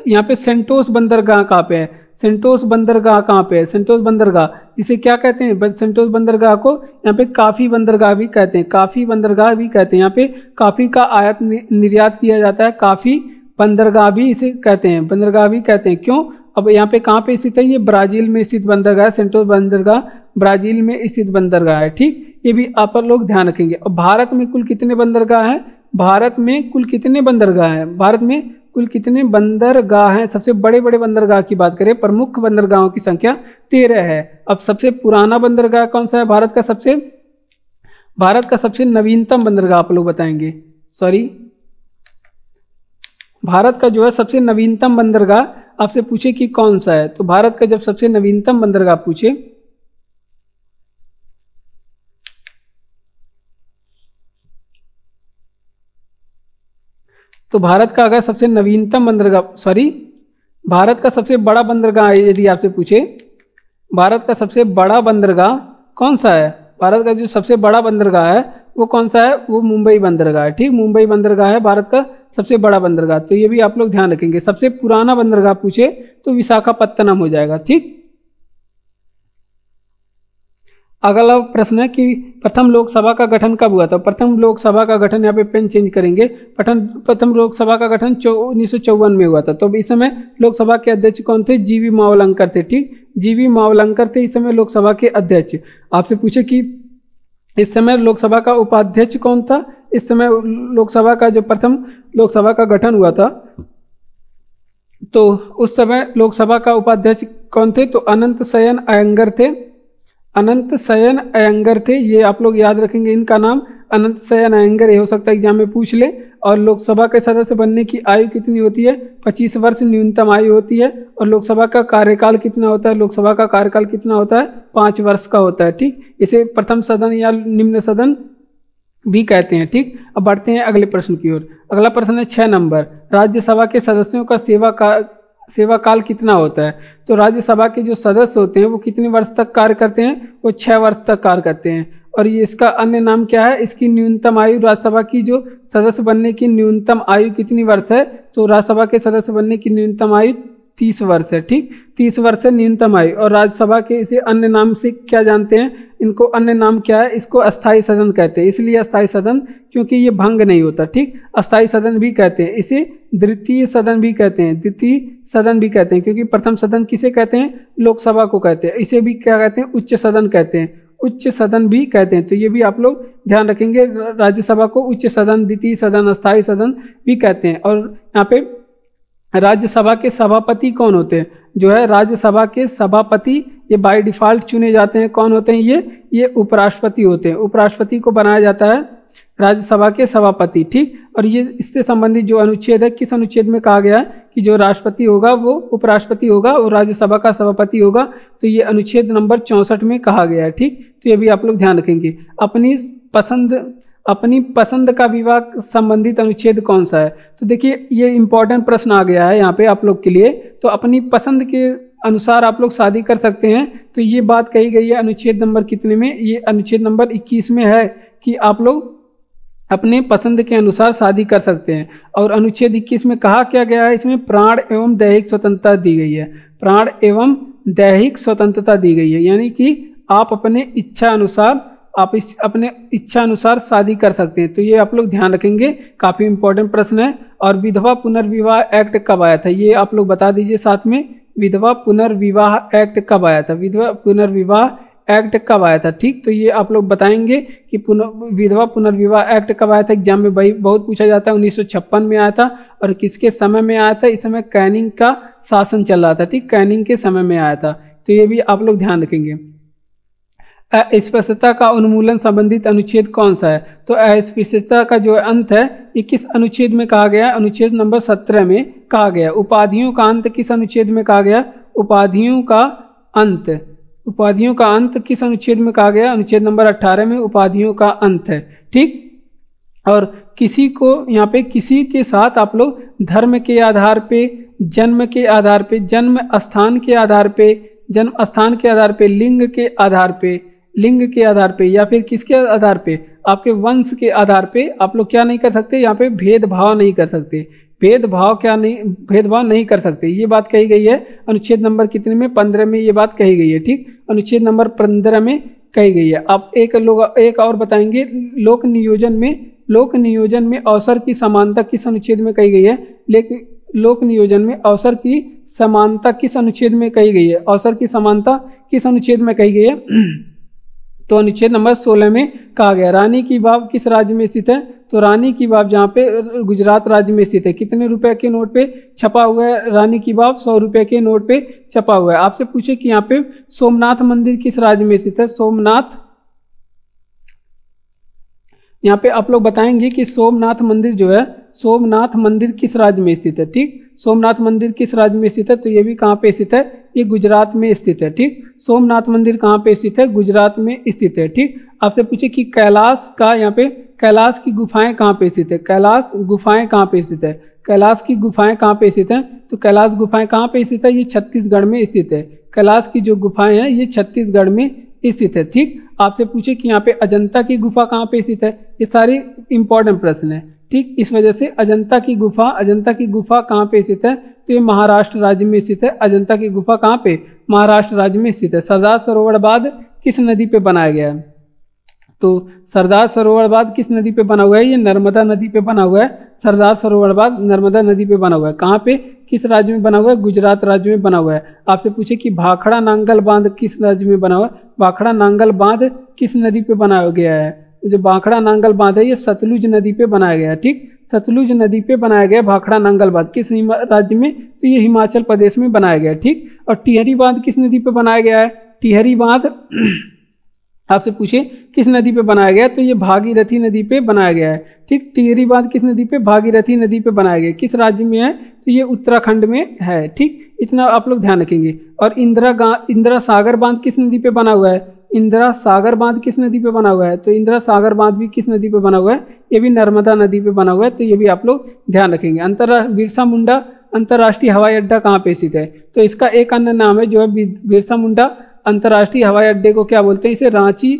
A: यहाँ पे सेंटोस बंदरगाह कहाँ पे है? सेंटोस बंदरगाह कहाँ पे है? सेंटोस बंदरगाह जिसे क्या कहते हैं? सेंटोस बंदरगाह को यहाँ पे काफी बंदरगाह भी कहते हैं। काफी बंदरगाह भी कहते हैं। यहाँ पे काफी का आयात निर्यात किया जाता है। काफी बंदरगाह भी इसे कहते हैं। बंदरगाह भी कहते हैं, क्यों? अब यहाँ पे कहाँ पे स्थित है? ये ब्राजील में स्थित बंदरगाह है। सेंटोस बंदरगाह ब्राजील में स्थित बंदरगाह है, ठीक। ये भी आप लोग ध्यान रखेंगे। और भारत में कुल कितने बंदरगाह हैं? भारत में कुल कितने बंदरगाह हैं? भारत में कुल कितने बंदरगाह हैं? सबसे बड़े बड़े बंदरगाह की बात करें, प्रमुख बंदरगाहों की संख्या 13 है। अब सबसे पुराना बंदरगाह कौन सा है? भारत का सबसे नवीनतम बंदरगाह आप लोग बताएंगे। भारत का जो है सबसे नवीनतम बंदरगाह आपसे पूछे कि कौन सा है, तो भारत का जब सबसे नवीनतम बंदरगाह पूछे तो भारत का अगर सबसे नवीनतम भारत का सबसे बड़ा बंदरगाह यदि आपसे पूछे भारत का सबसे बड़ा बंदरगाह कौन सा है, भारत का जो सबसे बड़ा बंदरगाह है वो कौन सा है? वो मुंबई बंदरगाह है। ठीक, मुंबई बंदरगाह है भारत का सबसे बड़ा बंदरगाह। तो ये भी आप लोग ध्यान रखेंगे। सबसे पुराना बंदरगाह पूछे तो विशाखापत्तनम हो जाएगा। ठीक, अगला प्रश्न है कि प्रथम लोकसभा का गठन कब हुआ था? प्रथम लोकसभा का गठन, यहाँ पे पेन चेंज करेंगे, प्रथम लोकसभा का गठन 1954 में हुआ था। तो इस समय लोकसभा के अध्यक्ष कौन थे? जीवी मावलंकर थे। ठीक, जीवी मावलंकर थे इस समय लोकसभा के अध्यक्ष। आपसे पूछे कि इस समय लोकसभा का उपाध्यक्ष कौन था? इस समय लोकसभा का जो प्रथम लोकसभा का गठन हुआ था तो उस समय लोकसभा का उपाध्यक्ष कौन थे? तो अनंत शयन अयंगर थे। अनंत शयन अयंगर थे, ये आप लोग याद रखेंगे इनका नाम, अनंत शयन अयंगर। ये हो सकता है एग्जाम में पूछ ले। और लोकसभा के सदस्य बनने की आयु कितनी होती है? 25 वर्ष न्यूनतम आयु होती है। और लोकसभा का कार्यकाल कितना होता है? लोकसभा का कार्यकाल कितना होता है? 5 वर्ष का होता है। ठीक, इसे प्रथम सदन या निम्न सदन भी कहते हैं। ठीक, अब बढ़ते हैं अगले प्रश्न की ओर। अगला प्रश्न है 6 नंबर, राज्यसभा के सदस्यों का सेवा काल कितना होता है? तो राज्यसभा के जो सदस्य होते हैं वो कितने वर्ष तक कार्य करते हैं? वो 6 वर्ष तक कार्य करते हैं। और ये इसका अन्य नाम क्या है? इसकी न्यूनतम आयु, राज्यसभा की जो सदस्य बनने की न्यूनतम आयु कितनी वर्ष है? तो राज्यसभा के सदस्य बनने की न्यूनतम आयु 30 वर्ष है। ठीक, 30 वर्ष है न्यूनतम आयु। और राज्यसभा के इसे अन्य नाम से क्या जानते हैं? इनको अन्य नाम क्या है? इसको अस्थायी सदन कहते हैं। इसलिए अस्थायी सदन क्योंकि ये भंग नहीं होता। ठीक, अस्थायी सदन भी कहते हैं, इसे द्वितीय सदन भी कहते हैं, द्वितीय सदन भी कहते हैं। क्योंकि प्रथम सदन किसे कहते हैं? लोकसभा को कहते हैं। इसे भी क्या कहते हैं? उच्च सदन कहते हैं, उच्च सदन भी कहते हैं। तो ये भी आप लोग ध्यान रखेंगे, राज्यसभा को उच्च सदन, द्वितीय सदन, अस्थायी सदन भी कहते हैं। और यहाँ पे राज्यसभा के सभापति कौन होते हैं? जो है राज्यसभा के सभापति ये बाय डिफॉल्ट चुने जाते हैं। कौन होते हैं ये उपराष्ट्रपति होते हैं। उपराष्ट्रपति को बनाया जाता है राज्यसभा के सभापति। ठीक, और ये इससे संबंधित जो अनुच्छेद है, किस अनुच्छेद में कहा गया है कि जो राष्ट्रपति होगा वो उपराष्ट्रपति होगा और राज्यसभा का सभापति होगा? तो ये अनुच्छेद नंबर 64 में कहा गया है। ठीक, तो ये भी आप लोग ध्यान रखेंगे। अपनी पसंद का विवाह संबंधित अनुच्छेद कौन सा है? तो देखिए ये इंपॉर्टेंट प्रश्न आ गया है यहाँ पे आप लोग के लिए। तो अपनी पसंद के अनुसार आप लोग शादी कर सकते हैं। तो ये बात कही गई है अनुच्छेद नंबर कितने में? ये अनुच्छेद नंबर 21 में है कि आप लोग अपने पसंद के अनुसार शादी कर सकते हैं। और अनुच्छेद 21 में कहा क्या गया है? इसमें प्राण एवं दैहिक स्वतंत्रता दी गई है। प्राण एवं दैहिक स्वतंत्रता दी गई है, यानी कि आप अपने इच्छा अनुसार शादी कर सकते हैं। तो ये आप लोग ध्यान रखेंगे, काफी इंपॉर्टेंट प्रश्न है। और विधवा पुनर्विवाह एक्ट कब आया था? ये आप लोग बता दीजिए साथ में, विधवा पुनर्विवाह एक्ट कब आया था? विधवा पुनर्विवाह एक्ट कब आया था? ठीक, तो ये आप लोग बताएंगे कि विधवा पुनर्विवाह एक्ट कब आया था। एग्जाम में बहुत पूछा जाता है। 1956 में आया था। और किसके समय में आया था? इस समय कैनिंग का शासन चल रहा था। ठीक, कैनिंग के समय में आया था। तो ये भी आप लोग ध्यान रखेंगे। अस्पृश्यता का उन्मूलन संबंधित अनुच्छेद कौन सा है? तो अस्पृश्यता का जो अंत है ये किस अनुच्छेद में कहा गया? अनुच्छेद नंबर 17 में कहा गया। उपाधियों का अंत किस अनुच्छेद में कहा गया? उपाधियों का अंत किस अनुच्छेद में कहा गया? अनुच्छेद नंबर 18 में उपाधियों का अंत है। ठीक, और किसी को यहाँ पे किसी के साथ आप लोग धर्म के आधार पे, जन्म के आधार पे, जन्म स्थान के आधार पे, लिंग के आधार पे या फिर किसके आधार पे? आपके वंश के आधार पे आप लोग क्या नहीं कर सकते? यहाँ पे भेदभाव नहीं कर सकते। भेदभाव नहीं कर सकते। ये बात कही गई है अनुच्छेद नंबर कितने में? 15 में ये बात कही गई है। ठीक, अनुच्छेद नंबर 15 में कही गई है। अब एक और बताएंगे, लोक नियोजन में अवसर की समानता किस अनुच्छेद में कही गई है? लेकिन लोक नियोजन में अवसर की समानता किस अनुच्छेद में कही गई है? अवसर की समानता किस अनुच्छेद में कही गई है? तो अनुच्छेद नंबर 16 में कहा गया। रानी की वाव किस राज्य में स्थित है? तो रानी की बाव जहाँ पे गुजरात राज्य में स्थित है, कितने रुपए के नोट पे छपा हुआ है? रानी की बाव 100 रुपए के नोट पे छपा हुआ है। आपसे पूछे कि यहाँ पे सोमनाथ मंदिर किस राज्य में स्थित है? सोमनाथ, यहाँ पे आप लोग बताएंगे कि सोमनाथ मंदिर जो है, सोमनाथ मंदिर किस राज्य में स्थित है। ठीक, सोमनाथ मंदिर किस राज्य में स्थित है? तो ये भी कहाँ पे स्थित है? ये गुजरात में स्थित है। ठीक, सोमनाथ मंदिर कहाँ पे स्थित है? गुजरात में स्थित है। ठीक, आपसे पूछे कि कैलाश का, यहाँ पे कैलाश की गुफाएं कहाँ पे स्थित है? कैलाश गुफाएं कहाँ पे स्थित है? कैलाश की गुफाएं कहाँ पे स्थित है? तो कैलाश गुफाएं कहाँ पे स्थित है? ये छत्तीसगढ़ में स्थित है। कैलाश की जो गुफाएं हैं ये छत्तीसगढ़ में स्थित है। ठीक, आपसे पूछे कि यहाँ पे अजंता की गुफा कहाँ पे स्थित है? ये सारी इंपॉर्टेंट प्रश्न है। ठीक, इस वजह से अजंता की गुफा कहाँ पे स्थित है? तो ये महाराष्ट्र राज्य में स्थित है। अजंता की गुफा कहाँ पे? महाराष्ट्र राज्य में स्थित है। सरदार सरोवर बांध किस नदी पे बनाया गया है? तो सरदार सरोवर बांध किस नदी पे बना हुआ है? ये नर्मदा नदी पे बना हुआ है। सरदार सरोवर बांध नर्मदा नदी पे बना हुआ है। कहाँ पे, किस राज्य में बना हुआ है? गुजरात राज्य में बना हुआ है। आपसे पूछे कि भाखड़ा नांगल बांध किस राज्य में बना हुआ है? भाखड़ा नांगल बांध किस नदी पे बनाया गया है? जो भाखड़ा नांगल बांध है ये सतलुज नदी पे बनाया गया है। ठीक, सतलुज नदी पे बनाया गया भाखड़ा नांगल बांध। किस राज्य में? तो ये हिमाचल प्रदेश में बनाया गया है। ठीक, और टिहरी बांध किस नदी पे बनाया गया है? टिहरी बांध आपसे पूछे किस नदी पे बनाया गया? तो ये भागीरथी नदी पे बनाया गया है। ठीक, टिहरी बांध किस नदी पे? भागीरथी नदी पे बनाया गया है। किस राज्य में है? तो ये उत्तराखंड में है। ठीक, इतना आप लोग ध्यान रखेंगे। और इंदिरा सागर बांध किस नदी पे बना हुआ है? इंदिरा सागर बांध किस नदी पे बना हुआ है? तो इंदिरा सागर बांध भी किस नदी पे बना हुआ है? ये भी नर्मदा नदी पे बना हुआ है। तो ये भी आप लोग ध्यान रखेंगे। बिरसा मुंडा अंतर्राष्ट्रीय हवाई अड्डा कहाँ पे स्थित है? तो इसका एक अन्य नाम है जो है बिरसा मुंडा अंतर्राष्ट्रीय हवाई अड्डे को क्या बोलते हैं? इसे रांची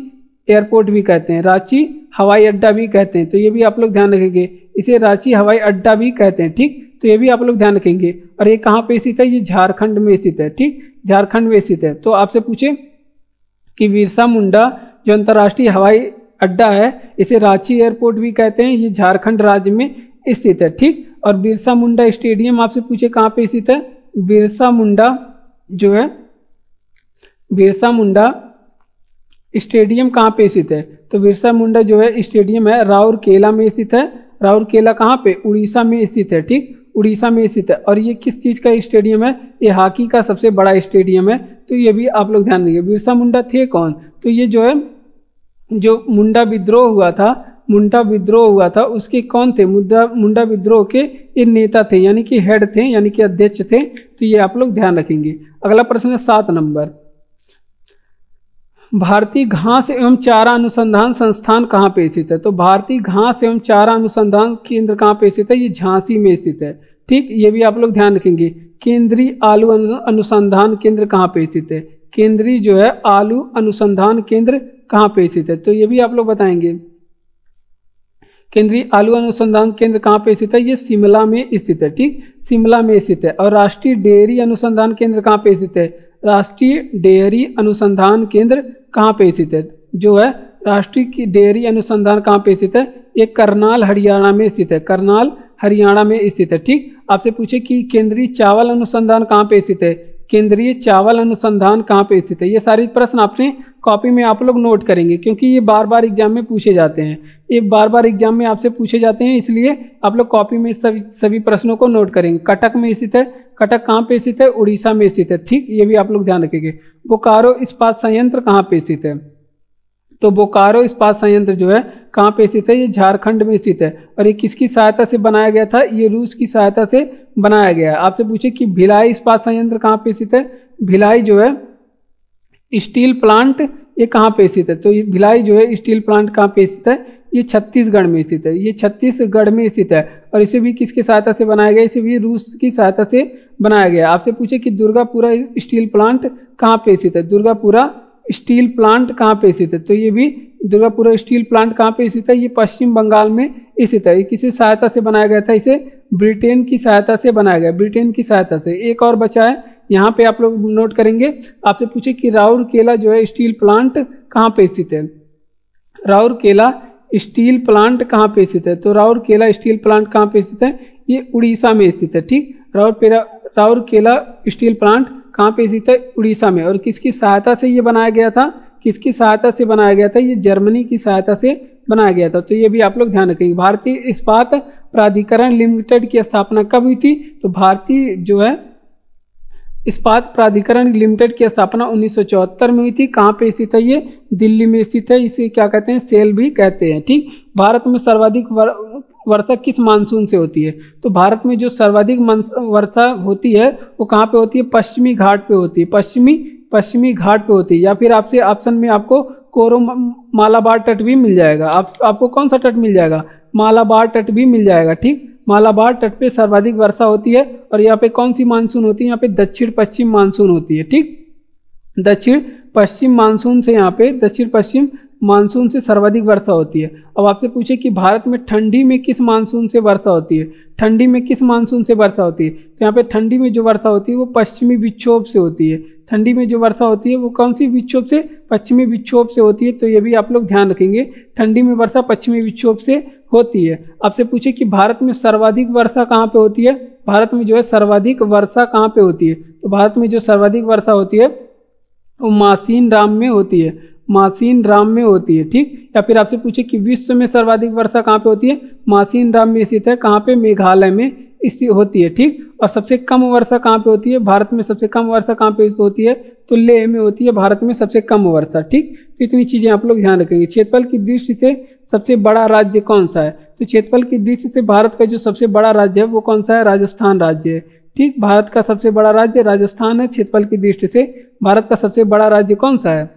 A: एयरपोर्ट भी कहते हैं, रांची हवाई अड्डा भी कहते हैं। तो ये भी आप लोग ध्यान रखेंगे, इसे रांची हवाई अड्डा भी कहते हैं। ठीक, तो ये भी आप लोग ध्यान रखेंगे। और ये कहाँ पे स्थित है? ये झारखंड में स्थित है। ठीक, झारखंड में स्थित है। तो आपसे पूछे कि बिरसा मुंडा जो अंतर्राष्ट्रीय हवाई अड्डा है इसे रांची एयरपोर्ट भी कहते हैं, ये झारखंड राज्य में स्थित है। ठीक, और बिरसा मुंडा स्टेडियम आपसे पूछे कहाँ पे स्थित है? बिरसा मुंडा जो है, बिरसा मुंडा स्टेडियम कहाँ पे स्थित है? तो बिरसा मुंडा जो है स्टेडियम है राउरकेला में स्थित है। राउरकेला कहाँ पे? उड़ीसा में स्थित है। ठीक, उड़ीसा में स्थित है। और ये किस चीज़ का स्टेडियम है? ये हॉकी का सबसे बड़ा स्टेडियम है। तो ये भी आप लोग ध्यान रखिए। बिरसा मुंडा थे कौन? तो ये जो है, जो मुंडा विद्रोह हुआ था उसके कौन थे? मुंडा विद्रोह के ये नेता थे, यानी कि हेड थे, यानी कि अध्यक्ष थे। तो ये आप लोग ध्यान रखेंगे। अगला प्रश्न है 7 नंबर, भारतीय घास एवं चारा अनुसंधान संस्थान कहाँ पे स्थित है? तो भारतीय घास एवं चारा अनुसंधान केंद्र कहाँ पे स्थित है? ये झांसी में स्थित है। ठीक, ये भी आप लोग ध्यान रखेंगे। केंद्रीय आलू अनुसंधान केंद्र कहाँ पे स्थित है? केंद्रीय जो है आलू अनुसंधान केंद्र कहाँ पे स्थित है? तो ये भी आप लोग बताएंगे। केंद्रीय आलू अनुसंधान केंद्र कहाँ पे स्थित है? ये शिमला में स्थित है। ठीक, शिमला में स्थित है। और राष्ट्रीय डेयरी अनुसंधान केंद्र कहाँ पे स्थित है? राष्ट्रीय डेयरी अनुसंधान केंद्र कहाँ पे स्थित है? जो है राष्ट्रीय डेयरी अनुसंधान कहाँ पे स्थित है? ये करनाल हरियाणा में स्थित है। करनाल हरियाणा में स्थित है। ठीक, आपसे पूछे कि केंद्रीय चावल अनुसंधान कहाँ पे स्थित है? केंद्रीय चावल अनुसंधान कहाँ पे स्थित है? ये सारी प्रश्न अपने कॉपी में आप लोग नोट करेंगे, क्योंकि ये बार बार एग्जाम में पूछे जाते हैं। ये बार बार एग्जाम में आपसे पूछे जाते हैं, इसलिए आप लोग कॉपी में सभी प्रश्नों को नोट करेंगे। कटक में स्थित है। कटक कहाँ पे स्थित है? उड़ीसा में स्थित है। ठीक, ये भी आप लोग ध्यान रखेंगे। बोकारो इस्पात संयंत्र कहाँ पे स्थित है? तो बोकारो इस्पात संयंत्र जो है कहाँ पे स्थित है? ये झारखंड में स्थित है। और ये किसकी सहायता से बनाया गया था? ये रूस की सहायता से बनाया गया है। आपसे पूछे कि भिलाई इस्पात संयंत्र कहाँ पे स्थित है? भिलाई जो है स्टील प्लांट ये कहाँ पे स्थित है? तो ये भिलाई जो है स्टील प्लांट कहाँ पे स्थित है? ये छत्तीसगढ़ में स्थित है। ये छत्तीसगढ़ में स्थित है। और इसे भी किसकी सहायता से बनाया गया? इसे भी रूस की सहायता से बनाया गया। आपसे पूछे कि दुर्गापुरा स्टील प्लांट कहाँ पे स्थित है? दुर्गापुरा स्टील प्लांट कहाँ पे स्थित है? तो ये भी दुर्गापुरा स्टील प्लांट कहाँ पे स्थित है? ये पश्चिम बंगाल में स्थित है। किसी सहायता से बनाया गया था? इसे ब्रिटेन की सहायता से बनाया गया। ब्रिटेन की सहायता से। एक और बचा है, यहाँ पे आप लोग नोट करेंगे। आपसे पूछे कि राउरकेला जो है स्टील प्लांट कहाँ पे स्थित है? राउरकेला स्टील प्लांट कहाँ पे स्थित है? तो राउरकेला स्टील प्लांट कहाँ पे स्थित है? ये उड़ीसा में स्थित है। ठीक, राउरकेला स्टील प्लांट कहाँ पे स्थित है? उड़ीसा में। और किसकी सहायता से ये बनाया गया था? किसकी सहायता से बनाया गया था? ये जर्मनी की सहायता से बनाया गया था। तो ये भी आप लोग ध्यान रखेंगे। भारतीय इस्पात प्राधिकरण लिमिटेड की स्थापना कब हुई थी? तो भारतीय जो है इस्पात प्राधिकरण लिमिटेड की स्थापना 1974 में हुई थी। कहाँ पे स्थित है ये? दिल्ली में स्थित है। इसे क्या कहते हैं? सेल भी कहते हैं। ठीक। भारत में सर्वाधिक वर्षा किस मानसून से होती है? तो भारत में जो सर्वाधिक वर्षा होती है वो कहाँ पे होती है? पश्चिमी घाट पे होती है। पश्चिमी घाट पे होती है। या फिर आपसे ऑप्शन में आपको मालाबार तट भी मिल जाएगा। आपको कौन सा तट मिल जाएगा? मालाबार तट भी मिल जाएगा। ठीक। मालाबार तट पे सर्वाधिक वर्षा होती है। और यहाँ पे कौन सी मानसून होती है? यहाँ पे दक्षिण पश्चिम मानसून होती है। ठीक। दक्षिण पश्चिम मानसून से यहाँ पे दक्षिण पश्चिम मानसून से सर्वाधिक वर्षा होती है। अब आपसे पूछे कि भारत में ठंडी में किस मानसून से वर्षा होती है? ठंडी में किस मानसून से वर्षा होती है? तो यहाँ पे ठंडी में जो वर्षा होती है वो पश्चिमी विक्षोभ से होती है। ठंडी में जो वर्षा होती है वो कौन सी विक्षोभ से? पश्चिमी विक्षोभ से होती है। तो ये भी आप लोग ध्यान रखेंगे, ठंडी में वर्षा पश्चिमी विक्षोभ से होती है। आपसे पूछे कि भारत में सर्वाधिक वर्षा कहाँ पे होती है? भारत में जो है सर्वाधिक वर्षा कहाँ पे होती है? तो भारत में जो सर्वाधिक वर्षा होती है वो मासीन राम में होती है। मासीन राम में होती है। ठीक। या फिर आपसे पूछे कि विश्व में सर्वाधिक वर्षा कहाँ पे होती है? मासीन राम में स्थित है। कहाँ पे? मेघालय में इससे होती है। ठीक। और सबसे कम वर्षा कहाँ पे होती है? भारत में सबसे कम वर्षा कहाँ पे होती है? तो लेह में होती है भारत में सबसे कम वर्षा। ठीक। तो इतनी चीजें आप लोग ध्यान रखेंगे। क्षेत्रफल की दृष्टि से सबसे बड़ा राज्य कौन सा है? तो क्षेत्रफल की दृष्टि से भारत का जो सबसे बड़ा राज्य है वो कौन सा है? राजस्थान राज्य है। ठीक। भारत का सबसे बड़ा राज्य राजस्थान है। क्षेत्रफल की दृष्टि से भारत का सबसे बड़ा राज्य कौन सा है?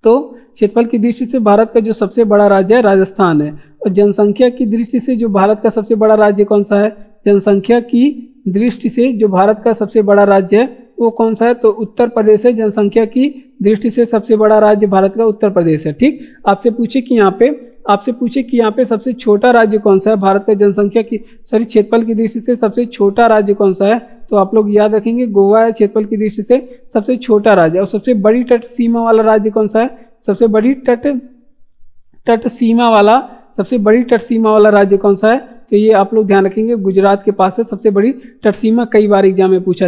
A: तो क्षेत्रफल की दृष्टि से भारत का जो सबसे बड़ा राज्य है राजस्थान है। और जनसंख्या की दृष्टि से जो भारत का सबसे बड़ा राज्य कौन सा है? जनसंख्या की दृष्टि से जो भारत का सबसे बड़ा राज्य है वो कौन सा है? तो उत्तर प्रदेश है। जनसंख्या की दृष्टि से सबसे बड़ा राज्य भारत का उत्तर प्रदेश है। ठीक। आपसे पूछे कि यहाँ पे सबसे छोटा राज्य कौन सा है? भारत का जनसंख्या की क्षेत्रफल की दृष्टि से सबसे छोटा राज्य कौन सा है? तो आप लोग याद रखेंगे गोवा है क्षेत्रफल की दृष्टि से सबसे छोटा राज्य। और सबसे बड़ी तट सीमा वाला राज्य कौन सा है? सबसे बड़ी तट सीमा वाला राज्य कौन सा है? तो ये आप लोग ध्यान रखेंगे, गुजरात के पास है सबसे बड़ी तट सीमा। कई बार एग्जाम में पूछा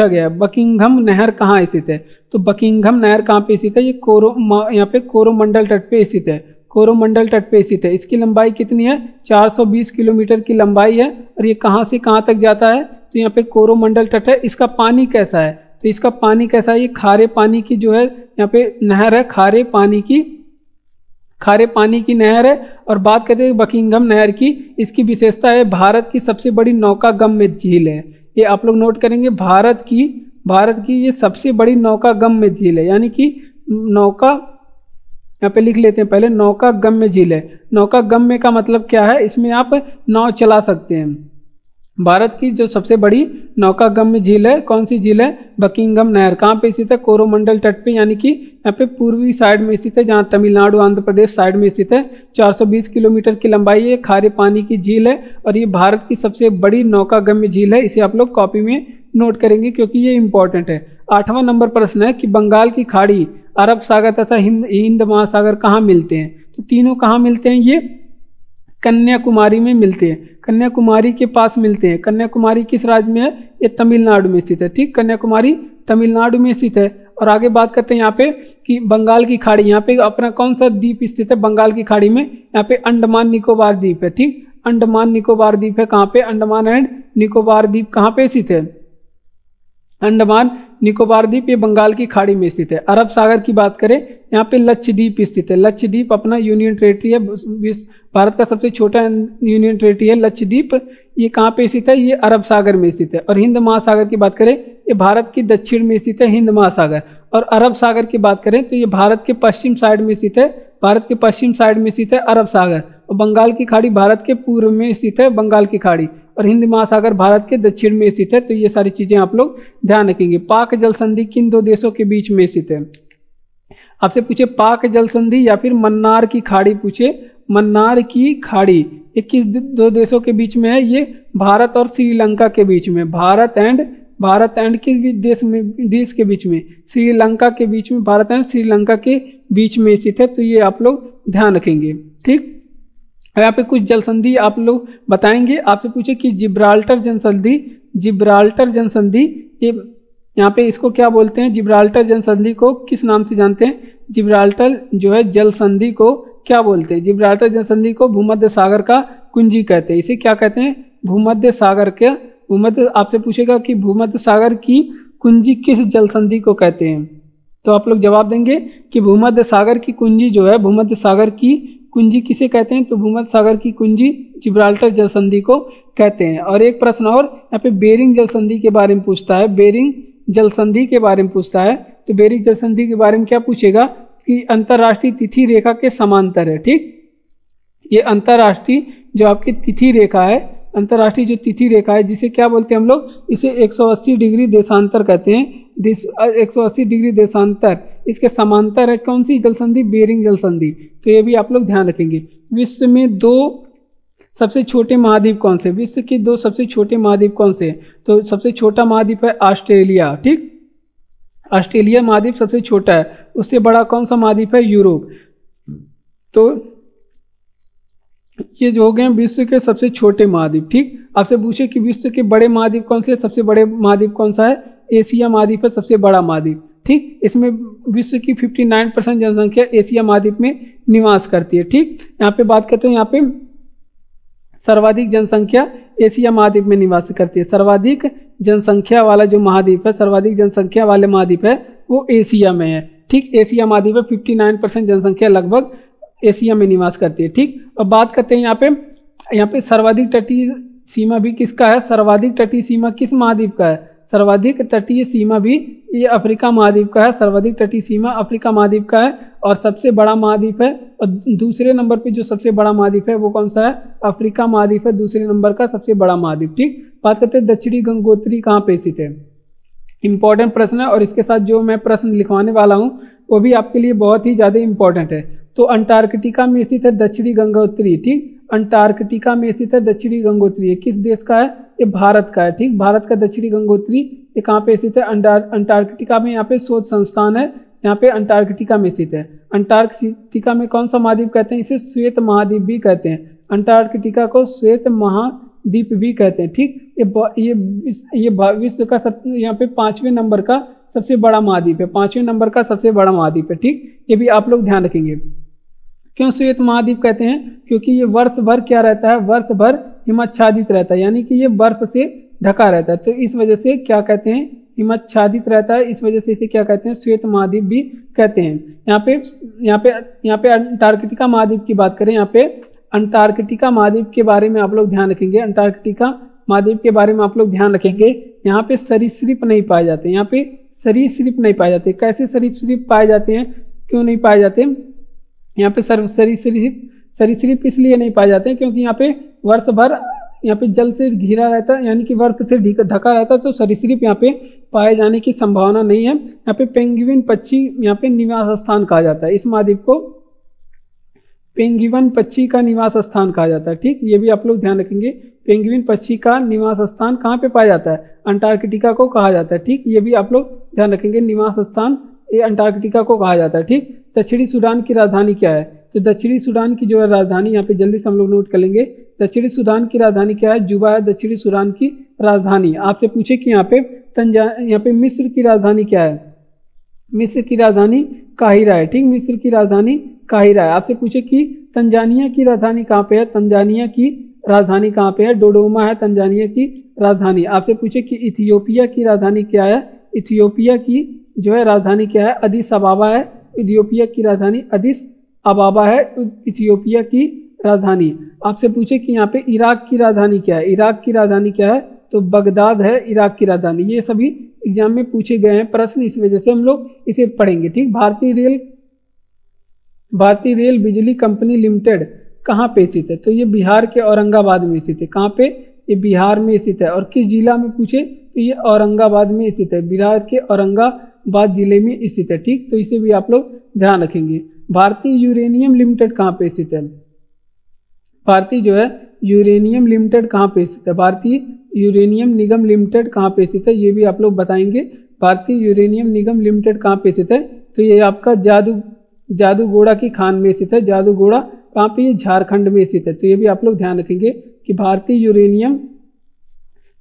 A: गया है। बकिंघम नहर कहाँ स्थित है? तो बकिंघम नहर कहाँ पे स्थित है? ये यहाँ पे कोरोमंडल तट पे स्थित है। कोरोमंडल तट पे स्थित है। इसकी लंबाई कितनी है? 420 किलोमीटर की लंबाई है। और ये कहाँ से कहाँ तक जाता है? तो यहाँ पे कोरोमंडल तट है। इसका पानी कैसा है? तो इसका पानी कैसा है? ये खारे पानी की जो है यहाँ पे नहर है, खारे पानी की नहर है। और बात करते हैं बकिंघम नहर की, इसकी विशेषता है भारत की सबसे बड़ी नौकागम्य झील है। ये आप लोग नोट करेंगे, भारत की ये सबसे बड़ी नौकागम्य झील है। यानी कि नौका, यहाँ पे लिख लेते हैं पहले, नौकागम्य झील है। नौकागम्य का मतलब क्या है? इसमें आप नाव चला सकते हैं। भारत की जो सबसे बड़ी नौकागम्य झील है, कौन सी झील है? बकिंघम नहर। कहाँ पे स्थित है? कोरोमंडल तट पे, यानी कि यहाँ पे पूर्वी साइड में स्थित है, जहाँ तमिलनाडु आंध्र प्रदेश साइड में स्थित है। 420 किलोमीटर की लंबाई है, खारे पानी की झील है। और ये भारत की सबसे बड़ी नौकागम्य झील है। इसे आप लोग कॉपी में नोट करेंगे क्योंकि ये इंपॉर्टेंट है। 8वां नंबर प्रश्न है कि बंगाल की खाड़ी, अरब सागर तथा हिंद महासागर कहाँ मिलते हैं? तो तीनों कहाँ मिलते हैं? ये कन्याकुमारी में मिलते हैं। कन्याकुमारी के पास मिलते हैं। कन्याकुमारी किस राज्य में है? ये तमिलनाडु में स्थित है। ठीक। कन्याकुमारी तमिलनाडु में स्थित है। और आगे बात करते हैं यहाँ पे कि बंगाल की खाड़ी, यहाँ पे अपना कौन सा द्वीप स्थित है बंगाल की खाड़ी में? यहाँ पे अंडमान निकोबार द्वीप है। ठीक। अंडमान निकोबार द्वीप है। कहाँ पे? अंडमान एंड निकोबार द्वीप कहाँ पे स्थित है? अंडमान निकोबार द्वीप ये बंगाल की खाड़ी में स्थित है। अरब सागर की बात करें, यहाँ पे लक्षद्वीप स्थित है। लक्षद्वीप अपना यूनियन टेरिटरी है, भारत का सबसे छोटा यूनियन टेरिटरी है लक्षद्वीप। ये कहाँ पे स्थित है? ये अरब सागर में स्थित है। और हिंद महासागर की बात करें, ये भारत की दक्षिण में स्थित है हिंद महासागर। और अरब सागर की बात करें तो ये भारत के पश्चिम साइड में स्थित है, भारत के पश्चिम साइड में स्थित है अरब सागर। और बंगाल की खाड़ी भारत के पूर्व में स्थित है बंगाल की खाड़ी। और हिंद महासागर भारत के दक्षिण में स्थित है। तो ये सारी चीजें आप लोग ध्यान रखेंगे। पाक जल संधि किन दो देशों के बीच में स्थित है? आपसे पूछे पाक जल संधि या फिर मन्नार की खाड़ी पूछे, मन्नार की खाड़ी ये किस दो देशों के बीच में है? ये भारत और श्रीलंका के बीच में। भारत एंड किस देश के बीच में? श्रीलंका के बीच में। भारत एंड श्रीलंका के बीच में स्थित है। तो ये आप लोग ध्यान रखेंगे। ठीक। यहाँ पे कुछ जल संधि आप लोग बताएंगे। आपसे पूछे कि जिब्राल्टर जन संधि ये यहाँ पे इसको क्या बोलते हैं? जिब्राल्टर जन संधि को किस नाम से जानते हैं? जिब्राल्टर जो है जल संधि को क्या बोलते हैं? जिब्राल्टर जल संधि को भूमध्य सागर का कुंजी कहते हैं। इसे क्या कहते हैं? भूमध्य सागर के भूमध्य, आपसे पूछेगा कि भूमध्य सागर की कुंजी किस जल संधि को कहते हैं, तो आप लोग जवाब देंगे कि भूमध्य सागर की कुंजी जो है, भूमध्य सागर की कुंजी किसे कहते हैं? तो भूमध्य सागर की कुंजी जिब्राल्टर जल संधि को कहते हैं। और एक प्रश्न और यहाँ पे बेरिंग जल संधि के बारे में पूछता है, बेरिंग जल संधि के बारे में पूछता है। तो बेरिंग जल संधि के बारे में क्या पूछेगा कि अंतरराष्ट्रीय तिथि रेखा के समांतर है। ठीक, ये अंतरराष्ट्रीय जो आपकी तिथि रेखा है, अंतरराष्ट्रीय जो तिथि रेखा है, जिसे क्या बोलते हैं हम लोग? इसे 180 डिग्री देशांतर कहते हैं। 180 डिग्री देशांतर, इसके समांतर है कौन सी जल संधि? बेरिंग जल संधि। तो ये भी आप लोग ध्यान रखेंगे। विश्व में 2 सबसे छोटे महाद्वीप कौन से? विश्व के 2 सबसे छोटे महाद्वीप कौन से? तो सबसे छोटा महाद्वीप है ऑस्ट्रेलिया। ठीक, ऑस्ट्रेलिया महाद्वीप सबसे छोटा है। उससे बड़ा कौन सा महाद्वीप है? यूरोप। तो ये जो हो गए विश्व के सबसे छोटे महाद्वीप। ठीक, आपसे पूछे कि विश्व के बड़े महाद्वीप कौन से? सबसे बड़े महाद्वीप कौन सा है? एशिया महाद्वीप है सबसे बड़ा महाद्वीप। ठीक, इसमें विश्व की 59% जनसंख्या एशिया महाद्वीप में निवास करती है। ठीक, यहाँ पे बात करते हैं, यहाँ पे सर्वाधिक जनसंख्या एशिया महाद्वीप में निवास करती है। सर्वाधिक जनसंख्या वाला जो महाद्वीप है, सर्वाधिक जनसंख्या वाले महाद्वीप है वो एशिया में है। ठीक, एशिया महाद्वीप में 59% जनसंख्या लगभग एशिया में निवास करती है। ठीक, अब बात करते हैं यहाँ पे सर्वाधिक तटीय सीमा भी किसका है? सर्वाधिक तटीय सीमा किस महाद्वीप का है? सर्वाधिक तटीय सीमा भी ये अफ्रीका महाद्वीप का है। सर्वाधिक तटीय सीमा अफ्रीका महाद्वीप का है और सबसे बड़ा महाद्वीप है। और दूसरे नंबर पे जो सबसे बड़ा महाद्वीप है वो कौन सा है? अफ्रीका महाद्वीप है दूसरे नंबर का सबसे बड़ा महाद्वीप। ठीक, बात करते हैं दक्षिणी गंगोत्री कहाँ पे स्थित है। इंपॉर्टेंट प्रश्न है और इसके साथ जो मैं प्रश्न लिखवाने वाला हूँ वो भी आपके लिए बहुत ही ज़्यादा इंपॉर्टेंट है। तो अंटार्कटिका में स्थित है दक्षिणी गंगोत्री। ठीक, अंटार्कटिका में स्थित है दक्षिणी गंगोत्री। ये किस देश का है? ये भारत का है। ठीक, भारत का दक्षिणी गंगोत्री ये कहाँ पे स्थित है? अंटार्कटिका में। यहाँ पे शोध संस्थान है, यहाँ पे अंटार्कटिका में स्थित है। अंटार्कटिका में कौन सा महाद्वीप कहते हैं? इसे श्वेत महाद्वीप भी कहते हैं। अंटार्कटिका को श्वेत महाद्वीप भी कहते हैं। ठीक, ये विश्व का यहाँ पे 5वें नंबर का सबसे बड़ा महाद्वीप है। 5वें नंबर का सबसे बड़ा महाद्वीप है। ठीक, ये भी आप लोग ध्यान रखेंगे। क्यों श्वेत महाद्वीप कहते हैं? क्योंकि ये वर्ष भर क्या रहता है? वर्ष भर हिमाच्छादित रहता है, यानी कि ये बर्फ से ढका रहता है। तो इस वजह से क्या कहते हैं? हिमाच्छादित रहता है, इस वजह से इसे क्या कहते हैं? श्वेत महाद्वीप भी कहते हैं। यहाँ पे अंटार्कटिका महाद्वीप की बात करें, यहाँ पे अंटार्कटिका महाद्वीप के बारे में आप लोग ध्यान रखेंगे। अंटार्कटिका महाद्वीप के बारे में आप लोग ध्यान रखेंगे। यहाँ पे सरीसृप नहीं पाए जाते। यहाँ पे सरीसृप नहीं पाए जाते। कैसे सरीसृप पाए जाते हैं? क्यों नहीं पाए जाते? यहाँ पे सरीसृप इसलिए नहीं पाए जाते हैं क्योंकि यहाँ पे वर्ष भर यहाँ पे जल से घिरा रहता है, यानी कि बर्फ से ढका रहता है। तो सरीसृप यहाँ पे पाए जाने की संभावना नहीं है। यहाँ पे पेंगुइन पक्षी यहाँ पे निवास स्थान कहा जाता है। इस महाद्वीप को पेंगुइन पक्षी का निवास स्थान कहा जाता है। ठीक, ये भी आप लोग ध्यान रखेंगे। पेंगुइन पक्षी का निवास स्थान कहाँ पे पाया जाता है? अंटार्कटिका को कहा जाता है। ठीक, ये भी आप लोग ध्यान रखेंगे। निवास स्थान ये अंटार्कटिका को कहा जाता है। ठीक, दक्षिणी सूडान की राजधानी क्या है? तो दक्षिणी सूडान की जो है राजधानी, यहाँ पे जल्दी से हम लोग नोट कर लेंगे। दक्षिणी सूडान की राजधानी क्या है? जुबा है दक्षिणी सूडान की राजधानी। आपसे पूछे कि यहाँ पे मिस्र की राजधानी क्या है? मिस्र की राजधानी काहिरा है। ठीक, मिस्र की राजधानी काहिरा है। आपसे पूछे कि तंजानिया की राजधानी कहाँ पे है? तंजानिया की राजधानी कहाँ पे है? डोडोमा है तंजानिया की राजधानी। आपसे पूछे कि इथियोपिया की राजधानी क्या है? इथियोपिया की जो है राजधानी क्या है? अदिस अबाबा है। इथियोपिया की राजधानी अदिस अबाबा है, इथियोपिया की राजधानी। आपसे पूछे कि यहाँ पे इराक की राजधानी क्या है? इराक की राजधानी क्या है? तो बगदाद है इराक की राजधानी। ये सभी एग्जाम में पूछे गए हैं प्रश्न, इस वजह से हम लोग इसे पढ़ेंगे। ठीक, भारतीय रेल बिजली कंपनी लिमिटेड कहाँ पे स्थित है? तो ये बिहार के औरंगाबाद में स्थित है। कहाँ पे? ये बिहार में स्थित है। और किस जिला में पूछे? तो ये औरंगाबाद में स्थित है। बिहार के औरंगाबाद जिले में स्थित है। ठीक, तो इसे भी आप लोग ध्यान रखेंगे। भारतीय यूरेनियम लिमिटेड कहाँ पे स्थित है? भारतीय जो है यूरेनियम लिमिटेड कहाँ पे स्थित है? भारतीय यूरेनियम निगम लिमिटेड कहाँ पे स्थित है? ये भी आप लोग बताएंगे। भारतीय यूरेनियम निगम लिमिटेड कहाँ पे स्थित है? तो ये आपका जादूगोड़ा की खान में स्थित है। जादूगोड़ा कहाँ पे? ये झारखंड में स्थित है। तो ये भी आप लोग ध्यान रखेंगे कि भारतीय यूरेनियम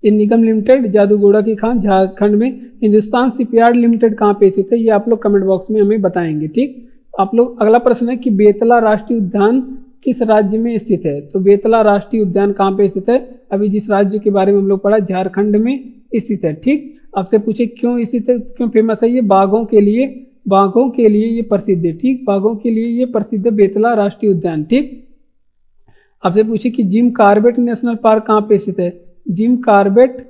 A: निगम लिमिटेड जादूगोड़ा की खान झारखंड में। हिंदुस्तान शिपयार्ड लिमिटेड कहाँ पे स्थित है? ये आप लोग कमेंट बॉक्स में हमें बताएंगे। ठीक, आप लोग अगला प्रश्न है कि बेतला राष्ट्रीय उद्यान किस राज्य में स्थित है। तो बेतला राष्ट्रीय उद्यान कहाँ पे स्थित है, अभी जिस राज्य के बारे में हम लोग पढ़ा, झारखंड में स्थित है। ठीक, आपसे पूछे क्यों स्थित है, क्यों फेमस है, ये बाघों के लिए ये प्रसिद्ध है। ठीक, बाघों के लिए ये प्रसिद्ध है बेतला राष्ट्रीय उद्यान। ठीक, आपसे पूछे कि जिम कॉर्बेट नेशनल पार्क कहाँ पे स्थित है। जिम कॉर्बेट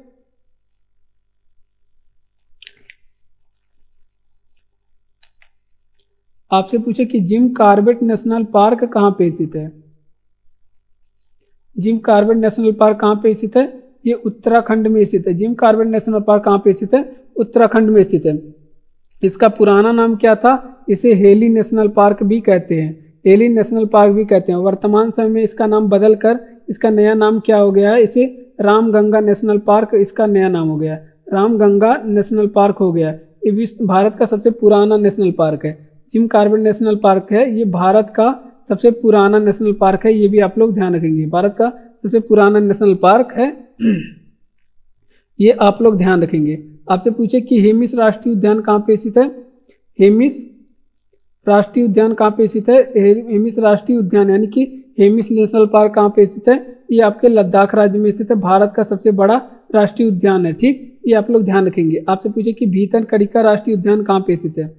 A: आपसे पूछे कि जिम कॉर्बेट नेशनल पार्क कहाँ पे स्थित है। जिम कॉर्बेट नेशनल पार्क कहाँ पे स्थित है, ये उत्तराखंड में स्थित है। जिम कॉर्बेट नेशनल पार्क कहाँ पे स्थित है, उत्तराखंड में स्थित है। इसका पुराना नाम क्या था, इसे हेली नेशनल पार्क भी कहते हैं, हेली नेशनल पार्क भी कहते हैं। वर्तमान समय में इसका नाम बदलकर इसका नया नाम क्या हो गया है, इसे रामगंगा नेशनल पार्क इसका नया नाम हो गया है, रामगंगा नेशनल पार्क हो गया है। ये विश्व भारत का सबसे पुराना नेशनल पार्क है। जिम कॉर्बेट नेशनल पार्क है, ये भारत का सबसे पुराना नेशनल पार्क है, ये भी आप लोग ध्यान रखेंगे, भारत का सबसे पुराना नेशनल पार्क है, ये आप लोग ध्यान रखेंगे। आपसे पूछे कि हेमिस राष्ट्रीय उद्यान कहाँ पे स्थित है। हेमिस राष्ट्रीय उद्यान कहाँ पे स्थित है, हेमिस राष्ट्रीय उद्यान यानी कि हेमिस नेशनल पार्क कहाँ पे स्थित है, ये आपके लद्दाख राज्य में स्थित है, भारत का सबसे बड़ा राष्ट्रीय उद्यान है। ठीक, ये आप लोग ध्यान रखेंगे। आपसे पूछे कि भीतरकनिका राष्ट्रीय उद्यान कहाँ पे स्थित है।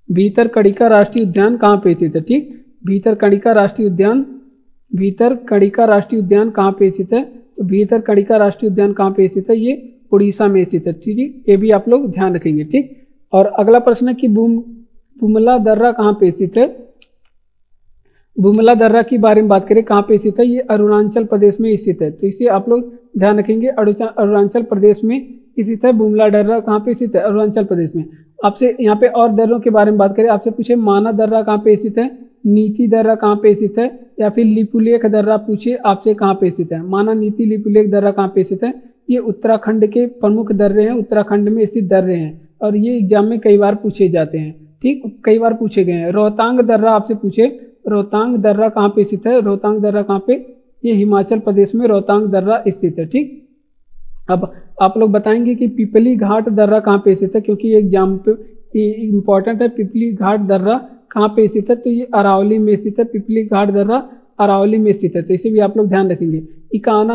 A: भीतरकनिका राष्ट्रीय उद्यान कहाँ पे स्थित है। ठीक, भीतरकनिका राष्ट्रीय उद्यान कहाँ पे स्थित है, तो भीतरकनिका राष्ट्रीय उद्यान कहाँ पे स्थित है, ये उड़ीसा में स्थित है। ठीक है, ये भी आप लोग ध्यान रखेंगे। ठीक, और अगला प्रश्न है कि बुमला दर्रा कहाँ पे स्थित है। बुमला दर्रा की बारे में बात करें, कहाँ पे स्थित है, ये अरुणाचल प्रदेश में स्थित है, तो इसे आप लोग ध्यान रखेंगे, अरुणाचल प्रदेश में स्थित है। बुमला दर्रा कहाँ पे स्थित है, अरुणाचल प्रदेश में। आपसे यहाँ पे और दर्रों के बारे में बात करें, आपसे पूछे माना दर्रा कहाँ पे स्थित है, नीति दर्रा कहाँ पे स्थित है, या फिर लिपुलेख दर्रा पूछे आपसे कहाँ पे स्थित है। माना, नीति, लिपुलेख दर्रा कहाँ पे स्थित है, ये उत्तराखंड के प्रमुख दर्रे हैं, उत्तराखंड में स्थित दर्रे हैं, और ये एग्जाम में कई बार पूछे जाते हैं। ठीक, कई बार पूछे गए हैं। रोहतांग दर्रा आपसे पूछे, रोहतांग दर्रा कहाँ पे स्थित है, रोहतांग दर्रा कहाँ पे, ये हिमाचल प्रदेश में रोहतांग दर्रा स्थित है। ठीक, अब आप लोग बताएंगे कि पिपली घाट दर्रा कहाँ पे स्थित है, क्योंकि ये एग्जाम पे इम्पोर्टेंट है। पिपली घाट दर्रा कहाँ पे स्थित है, तो ये अरावली में स्थित है, पिपली घाट दर्रा अरावली में स्थित है, तो इसे भी आप लोग ध्यान रखेंगे। इकाना